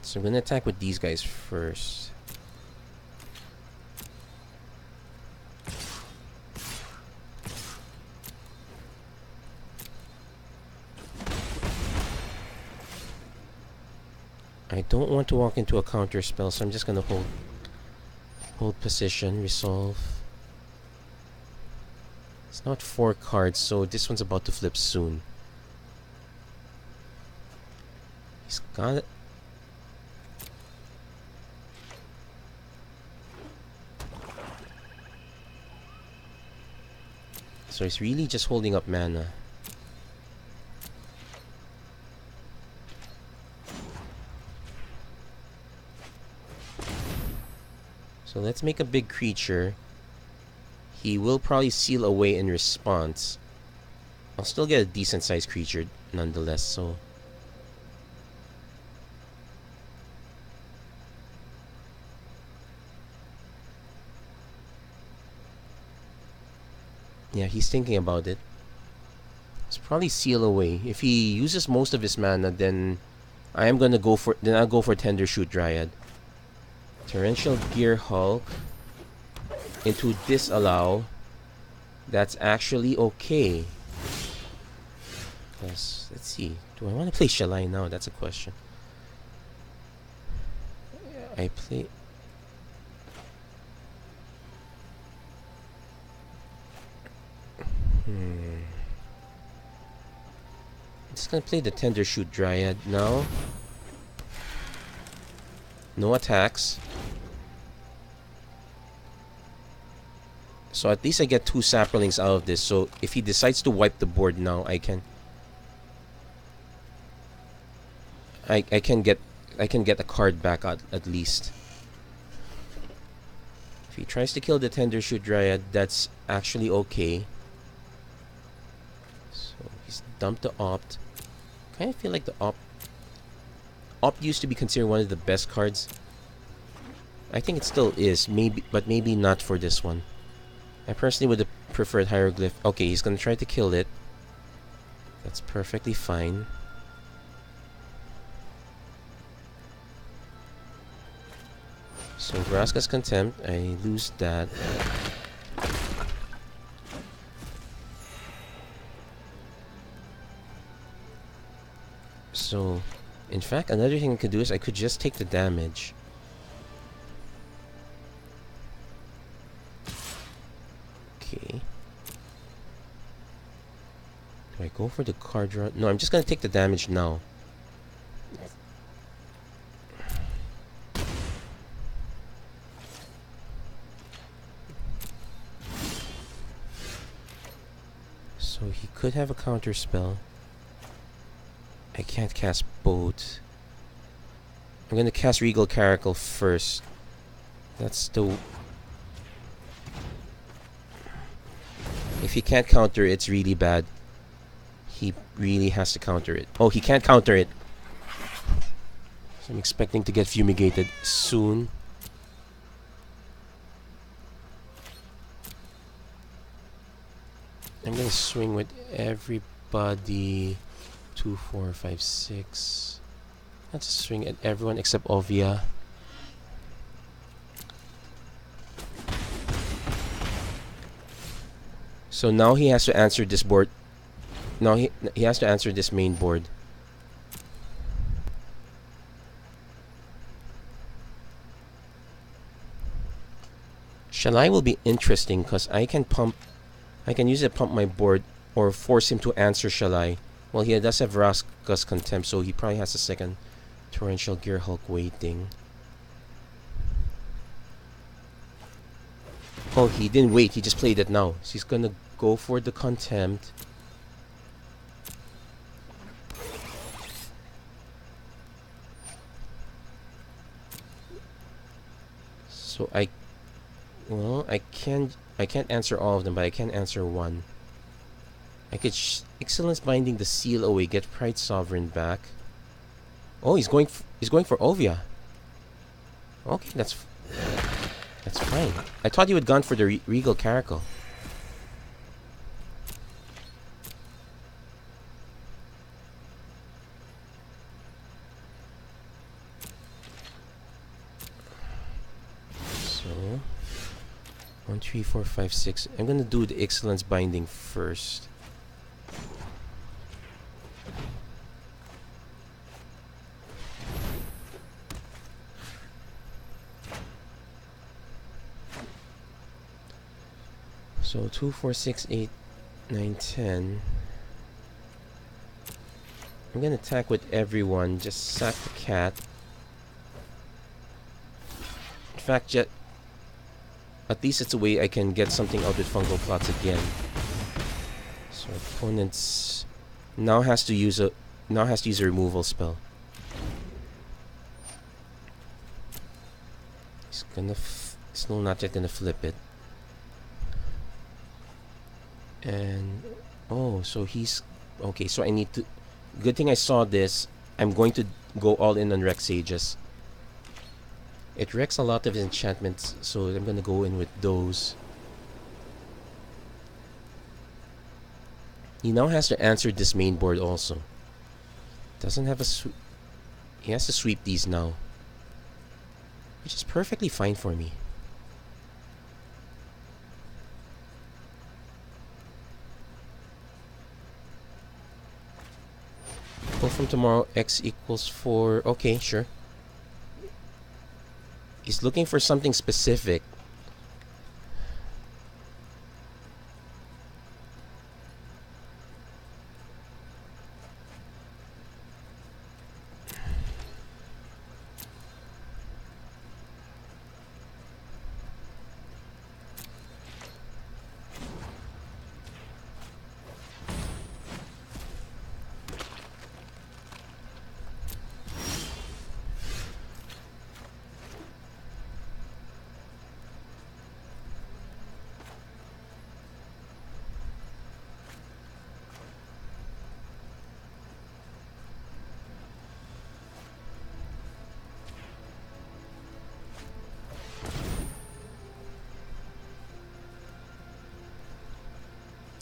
So I'm gonna attack with these guys first. I don't want to walk into a counter spell, so I'm just gonna hold position, resolve. It's not 4 cards, so this one's about to flip soon. He's got it. So he's really just holding up mana. So let's make a big creature. He will probably seal away in response. I'll still get a decent sized creature nonetheless, so... Yeah, he's thinking about it. It's probably seal away. If he uses most of his mana, then I am gonna go for... Then I'll go for Tendershoot Dryad. Torrential Gear Hulk into disallow. That's actually okay. Yes, let's see. Do I want to play Shalai now? That's a question. I play... I'm just gonna play the Tendershoot Dryad now. No attacks. So at least I get 2 Saprolings out of this. So if he decides to wipe the board now, I can get a card back at least. If he tries to kill the Tendershoot Dryad, that's actually okay. So he's dumped the Opt. Kind of feel like the Opt used to be considered one of the best cards. I think it still is, maybe, but maybe not for this one. I personally would have preferred Hieroglyph. Okay, he's gonna try to kill it. That's perfectly fine. So Vraska's Contempt, I lose that. So, in fact, another thing I could do is I could just take the damage. Okay. Do I go for the card draw? No, I'm just gonna take the damage now. So he could have a counter spell. I can't cast both. I'm gonna cast Regal Caracal first. That's the... If he can't counter it, it's really bad. He really has to counter it. Oh, he can't counter it. So I'm expecting to get fumigated soon. I'm gonna swing with everybody. 2, 4, 5, 6. Let's swing at everyone except Ovia. So now he has to answer this board. Now he has to answer this main board. Shalai will be interesting because I can use it to pump my board or force him to answer Shalai. Well, he does have Vraska's Contempt, so he probably has a second Torrential Gear Hulk waiting. Oh, he didn't wait, he just played it now. So he's gonna go for the Contempt. So I can't answer all of them, but I can answer one. I could Excellence Binding the Seal away, get Pride Sovereign back. Oh, he's going for Ovia. Okay, that's fine. I thought he would gone for the Regal Caracal. So 1, 3, 4, 5, 6. I'm gonna do the Excellence Binding first. So 2, 4, 6, 8, 9, 10. I'm gonna attack with everyone. Just sack the cat. In fact, at least it's a way I can get something out with Fungal Plots again. So opponents now has to use a removal spell. He's still not yet gonna flip it. And oh, so he's okay. So I need to. Good thing I saw this. I'm going to go all in on Rex Sages. It wrecks a lot of enchantments, so I'm gonna go in with those. He now has to answer this main board also. Doesn't have a he has to sweep these now, which is perfectly fine for me. Pull from tomorrow, X equals 4. Okay, sure. He's looking for something specific.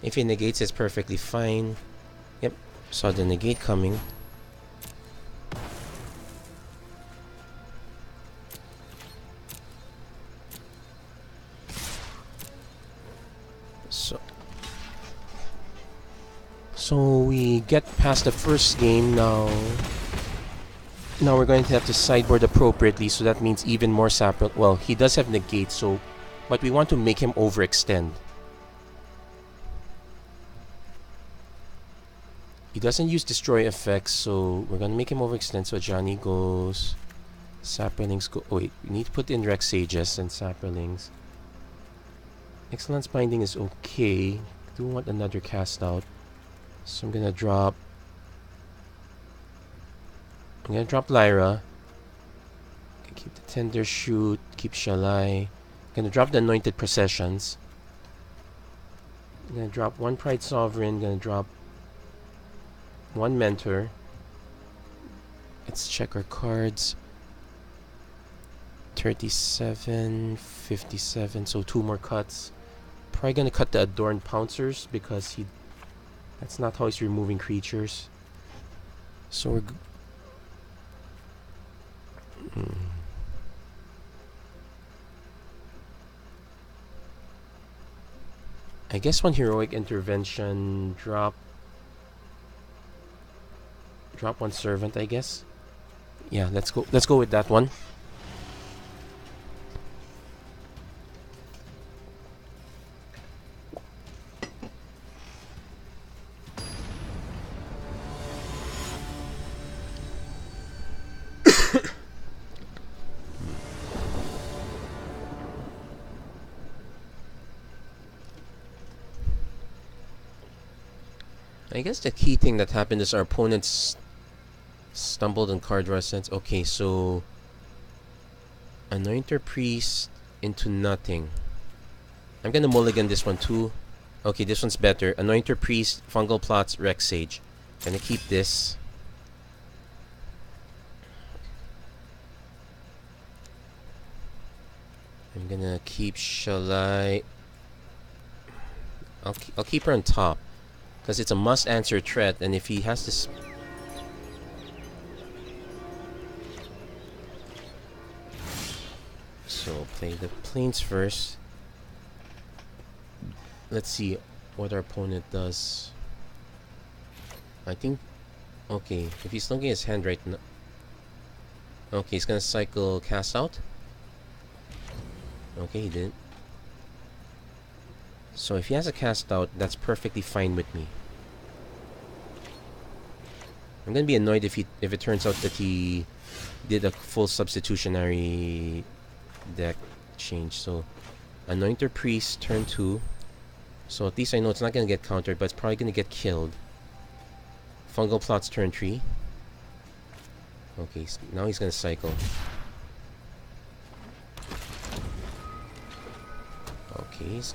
If he negates, it's perfectly fine. Yep, saw the negate coming. So we get past the first game now. Now we're going to have to sideboard appropriately, so that means even more sapper. Well, he does have negate, so but we want to make him overextend. He doesn't use destroy effects, so we're gonna make him overextend. So Johnny goes, Saprolings go. Oh wait, we need to put in Rex Sages and Saprolings. Excellence Binding is okay. do want another cast out. So I'm gonna drop Lyra. Keep the Tender Shoot, keep Shalai. Gonna drop the Anointed Processions. Gonna drop one Pride Sovereign, gonna drop one Mentor. Let's check our cards. 37, 57, so 2 more cuts. Probably gonna cut the Adorned Pouncers because that's not how he's removing creatures. So we're I guess one Heroic Intervention, drop one Servant, I guess. Yeah, let's go with that one. I guess the key thing that happened is our opponents stumbled on card draw sense. Okay, so Anointer Priest into nothing. I'm gonna mulligan this one too. Okay, this one's better. Anointer Priest, Fungal Plots, Rex Sage. Gonna keep this. I'm gonna keep Shalai. I'll keep her on top because it's a must-answer threat, and if he has this. So play the Plains first. Let's see what our opponent does. I think. Okay, if he's looking at his hand right now. Okay, he's gonna cycle Cast Out. Okay, he didn't. So if he has a Cast Out, that's perfectly fine with me. I'm gonna be annoyed if it turns out that he did a full substitutionary deck change. So Anointer Priest, turn 2. So at least I know it's not gonna get countered, but it's probably gonna get killed. Fungal Plots, turn 3. Okay, now he's gonna cycle. Okay, he's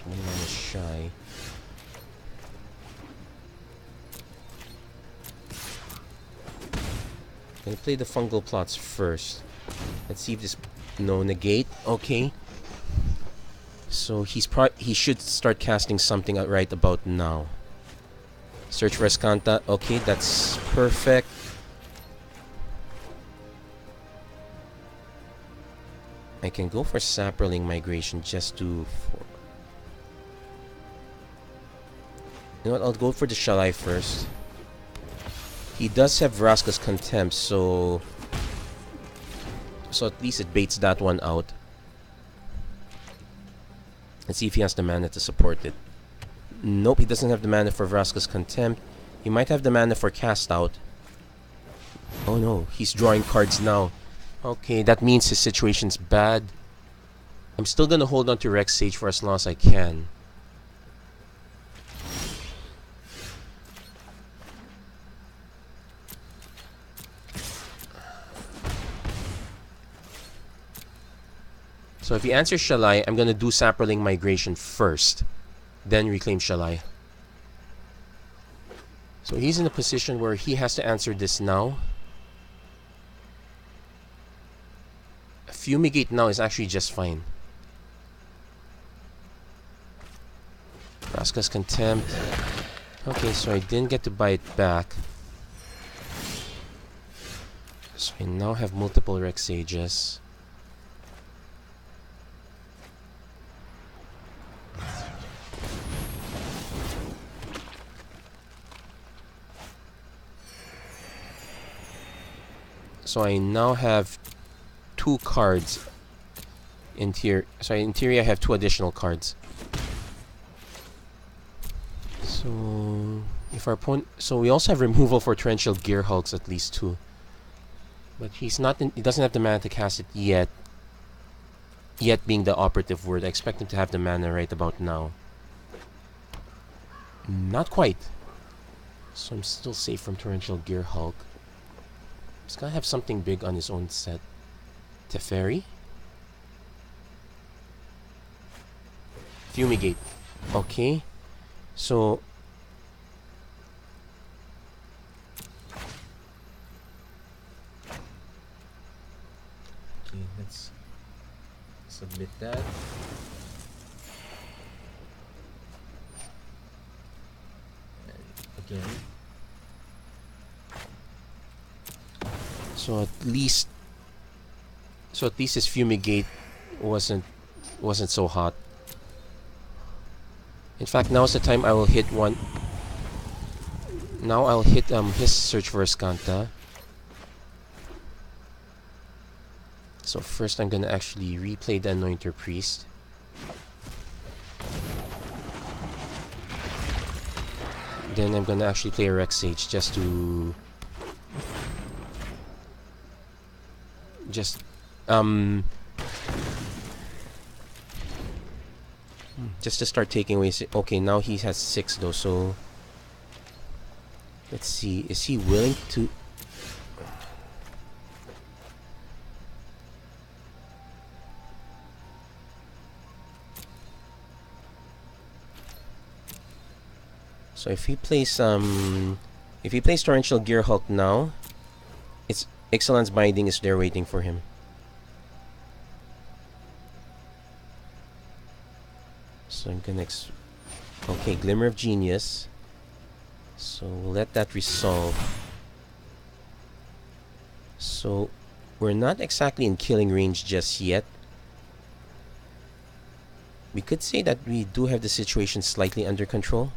1 mana shy. Gonna play the Fungal Plots first. Let's see if this negate. Okay. So he should start casting something right about now. Search for Escanta. Okay, that's perfect. I can go for Saproling Migration just to. You know what? I'll go for the Shalai first. He does have Vraska's Contempt, so at least it baits that one out. Let's see if he has the mana to support it. Nope, he doesn't have the mana for Vraska's Contempt. He might have the mana for Cast Out. Oh no, he's drawing cards now. Okay, that means his situation's bad. I'm still gonna hold on to Rex Sage for as long as I can. So if he answers Shalai, I'm gonna do Saproling Migration first, then reclaim Shalai. So he's in a position where he has to answer this now. Fumigate now is actually just fine. Vraska's Contempt. Okay, so I didn't get to buy it back. So I now have multiple Rex Sages. So I now have 2 cards. In theory, I have 2 additional cards. So if our opponent, so we also have removal for Torrential Gear Hulks at least 2. But he doesn't have the mana to cast it yet. Yet being the operative word. I expect him to have the mana right about now. Not quite. So I'm still safe from Torrential Gear Hulk. He's gotta have something big on his own set. Teferi? Fumigate. Okay. So... okay, let's submit that. And again. So at least his Fumigate wasn't so hot. In fact, now's the time I will hit one. Now I'll hit his Search for Escanta. So first I'm gonna actually replay the Anointer Priest. Then I'm gonna actually play a Rex Sage just to start taking away. Okay, now he has 6 though, so let's see, is he willing to... so if he plays Torrential Gear Hulk now, it's Ixalan's Binding is there waiting for him. So I'm gonna okay, Glimmer of Genius. So we'll let that resolve. So we're not exactly in killing range just yet. We could say that we do have the situation slightly under control.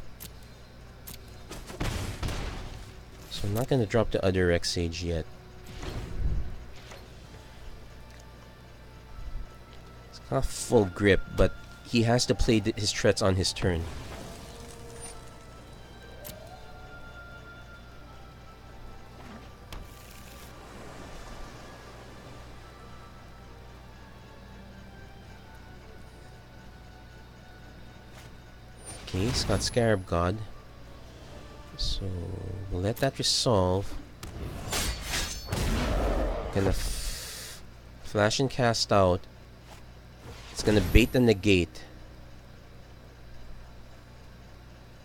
So I'm not gonna drop the other Rex Sage yet. It's not full grip, but he has to play his threats on his turn. Okay, he's got Scarab God. So we'll let that resolve. Gonna flash and cast out. It's gonna bait the negate.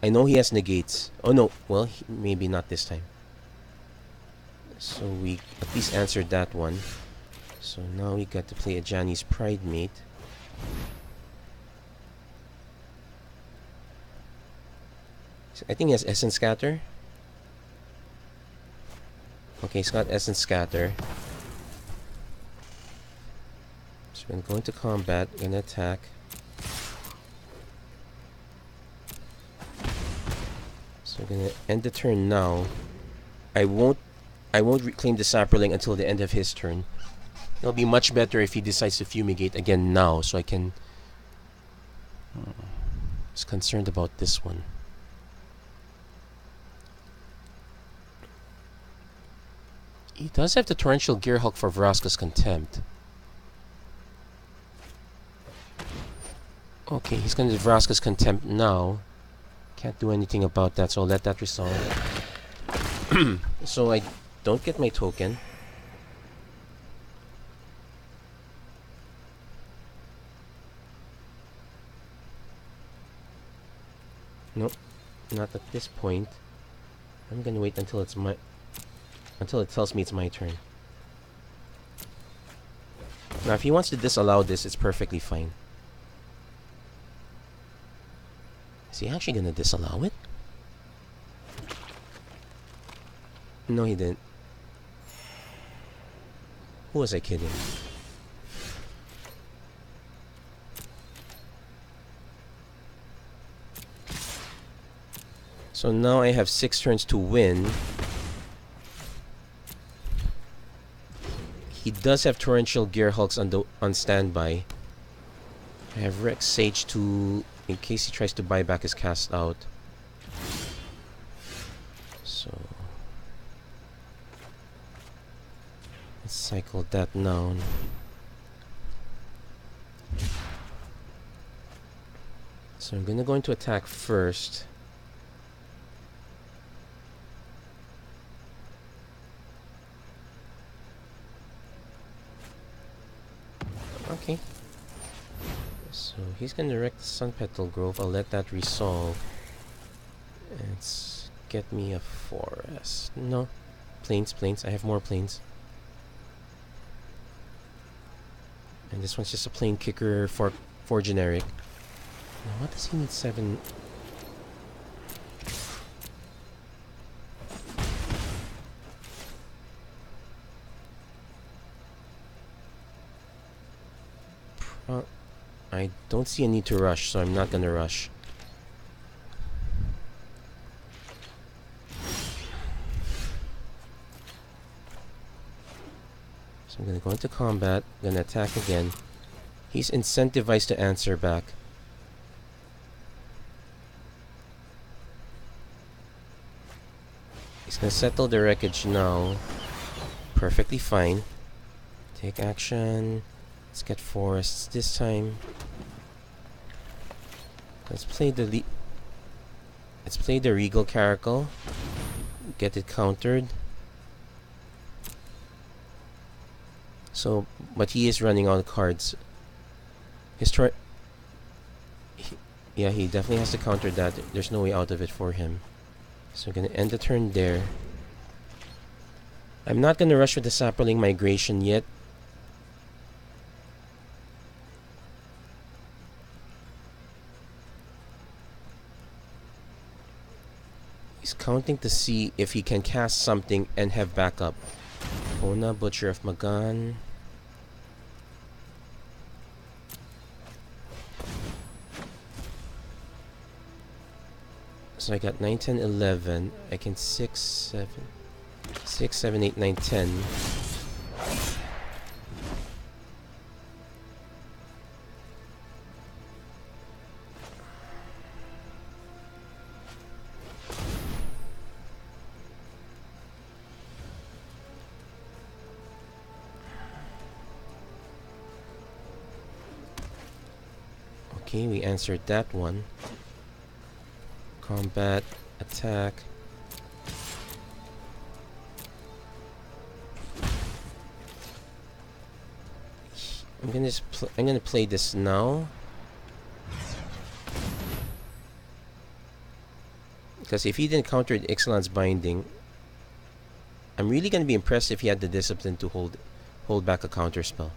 I know he has negates. Oh no, well, maybe not this time. So we at least answered that one. So now we got to play a Johnny's Pride mate. So I think he has Essence Scatter. Okay, he's got Essence Scatter. So we're going to combat, gonna attack. So we're gonna end the turn now. I won't reclaim the Saproling until the end of his turn. It'll be much better if he decides to Fumigate again now, so I can... I was concerned about this one. He does have the Torrential Gear Hulk for Vraska's Contempt. Okay, he's gonna do Vraska's Contempt now. Can't do anything about that, so I'll let that resolve. So I don't get my token. Nope, not at this point. I'm gonna wait until it tells me it's my turn. Now, if he wants to disallow this, it's perfectly fine. Is he actually gonna disallow it? No, he didn't. Who was I kidding? So now I have 6 turns to win. He does have Torrential Gear Hulks on standby. I have Rex Sage to... in case he tries to buy back his cast out. So... let's cycle that now. So I'm gonna go into attack first. Okay. So he's gonna wreck the Sun Petal Grove. I'll let that resolve. Let's get me a forest. No. Plains. I have more plains. And this one's just a plain kicker for generic. Now what does he need? 7? I don't see a need to rush, so I'm not gonna rush. So I'm gonna go into combat, gonna attack again. He's incentivized to answer back. He's gonna settle the wreckage now. Perfectly fine. Take action. Let's get forests this time. Let's play the Regal Caracal. Get it countered. So, but he is running out of cards. Yeah, he definitely has to counter that. There's no way out of it for him. So we're gonna end the turn there. I'm not gonna rush with the Saproling Migration yet. He's counting to see if he can cast something and have backup. Ona, Butcher of Magan. So I got 9, 10, 11. I can 6, 7, 8, 9, 10. Okay, we answered that one. Combat, attack. I'm gonna play this now. Because if he didn't counter Ixalan's Binding, I'm really gonna be impressed if he had the discipline to hold back a counter spell.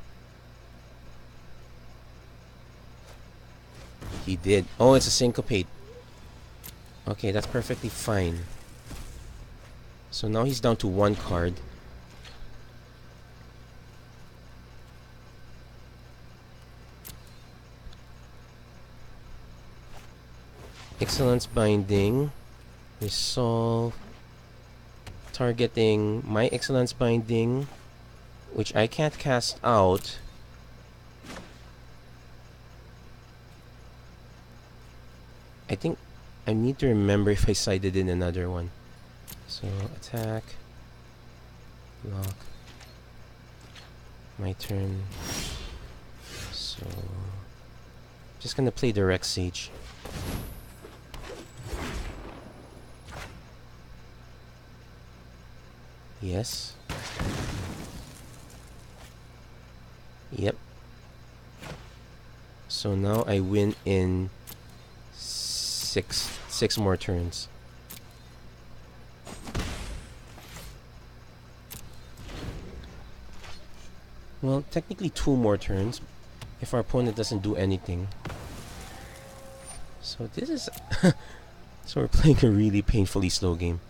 He did. Oh, it's a syncopate. Okay, that's perfectly fine. So now he's down to 1 card. Excellence Binding. Resolve. Targeting my Excellence Binding, which I can't cast out. I think I need to remember if I sided in another one. So attack, block, my turn. So just gonna play the Rex Sage. Yes. Yep. So now I win in 6 more turns. Well, technically 2 more turns if our opponent doesn't do anything. So this is so we're playing a really painfully slow game.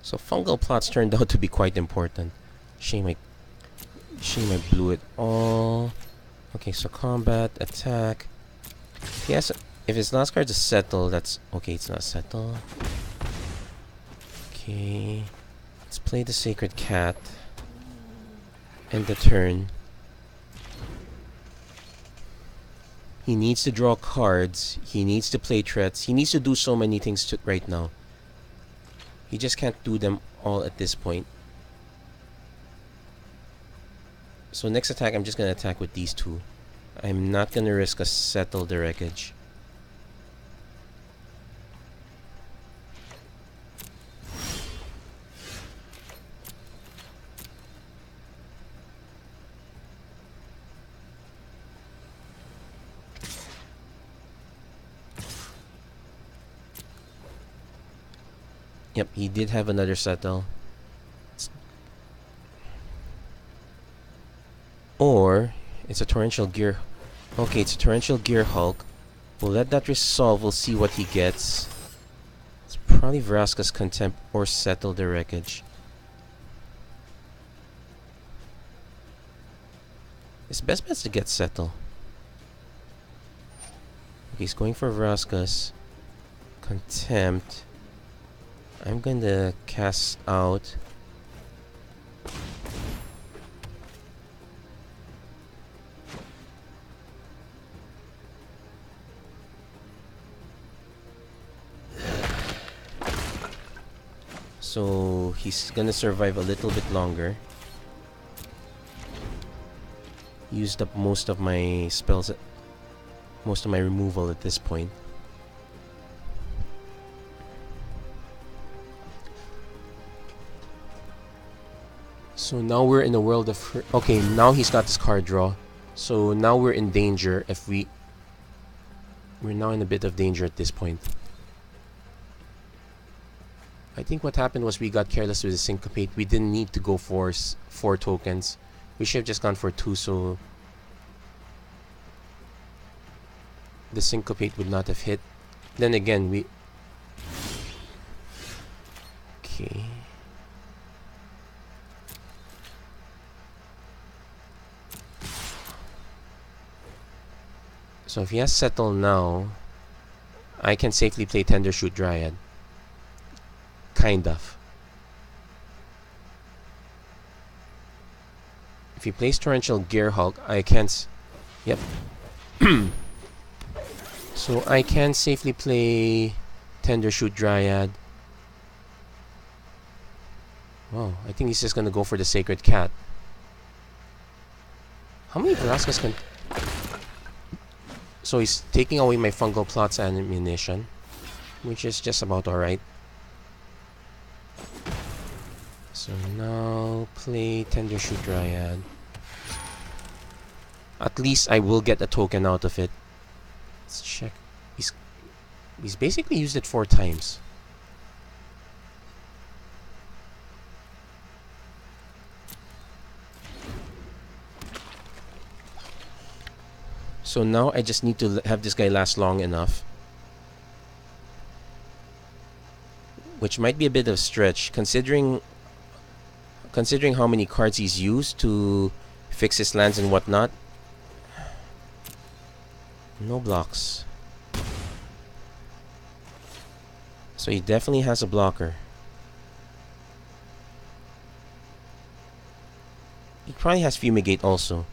So fungal plots turned out to be quite important. Shame I blew it all. Okay, so combat, attack. If his last card's a settle, that's okay. It's not settle. Okay, let's play the Sacred Cat. End the turn. He needs to draw cards. He needs to play threats. He needs to do so many things right now. He just can't do them all at this point. So next attack, I'm just going to attack with these 2. I'm not going to risk a settle the wreckage. Yep, he did have another settle. Or it's a torrential gear. Okay, it's a torrential gear Hulk. We'll let that resolve. We'll see what he gets. It's probably Vraska's Contempt or Settle the Wreckage. His best bet's to get Settle. Okay, he's going for Vraska's Contempt. I'm going to cast out. So he's gonna survive a little bit longer. Used up most of my spells, most of my removal at this point. So now we're in a world of... Okay, now he's got this card draw. So now we're in danger if we... We're now in a bit of danger at this point. I think what happened was we got careless with the Syncopate. We didn't need to go for 4 tokens. We should have just gone for 2, so... the Syncopate would not have hit. Then again, we... Okay... So if he has Settle now, I can safely play Tender Shoot Dryad. Kind of. If he plays Torrential Gear Hulk, I can't... Yep. So I can safely play Tender Shoot Dryad. Wow, I think he's just gonna go for the Sacred Cat. How many Verascas can... So he's taking away my Fungal Plots and Ammunition, which is just about alright. So now play Tender Shoot Dryad. At least I will get a token out of it. Let's check. He's basically used it 4 times. So now I just need to have this guy last long enough. Which might be a bit of a stretch considering how many cards he's used to fix his lands and whatnot. No blocks. So he definitely has a blocker. He probably has Fumigate also.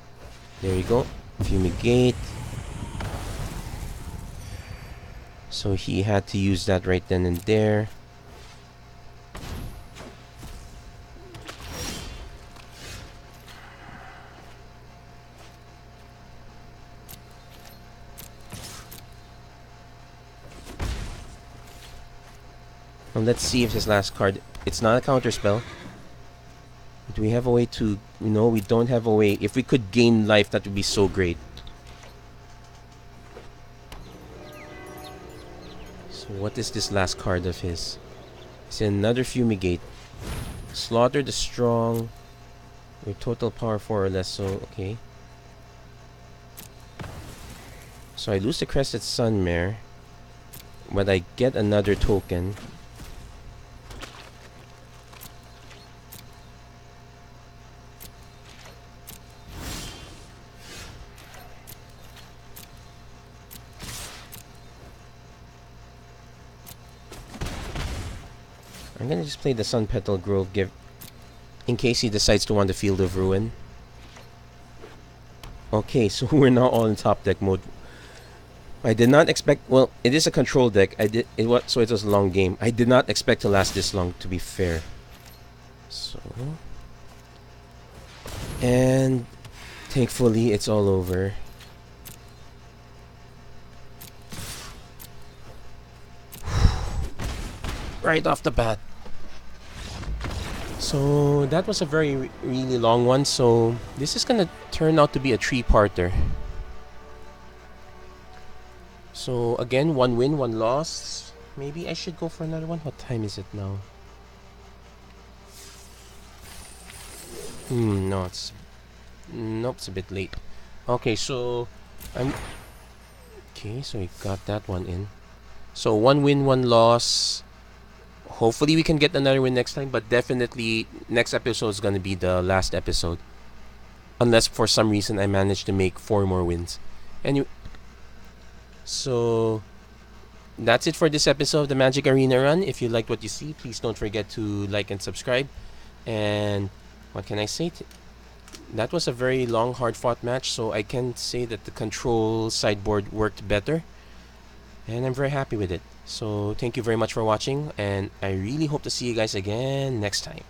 There you go. Fumigate. So he had to use that right then and there. And let's see if his last card... It's not a counter spell. Do we have a way to... No, we don't have a way. If we could gain life, that would be so great. So what is this last card of his? It's another Fumigate. Slaughter the strong. With total power 4 or less, so okay. So I lose the Crested Sunmare. But I get another token. I'm gonna just play the Sun Petal Grove in case he decides to want the Field of Ruin. Okay, so we're now all in top deck mode. I did not expect... Well, it is a control deck. So it was a long game. I did not expect to last this long, to be fair. So... And... thankfully, it's all over. Right off the bat. So that was a really long one. So this is gonna turn out to be a 3-parter. So again, 1 win, 1 loss. Maybe I should go for another one. What time is it now? No, nope, it's a bit late. Okay, so I'm okay. So we got that one in. So 1 win, 1 loss. Hopefully we can get another win next time, but definitely next episode is gonna be the last episode, unless for some reason I manage to make 4 more wins. Anyway, so that's it for this episode of the Magic Arena Run. If you liked what you see, please don't forget to like and subscribe. And what can I say? That was a very long, hard-fought match, so I can say that the control sideboard worked better, and I'm very happy with it. So thank you very much for watching, and I really hope to see you guys again next time.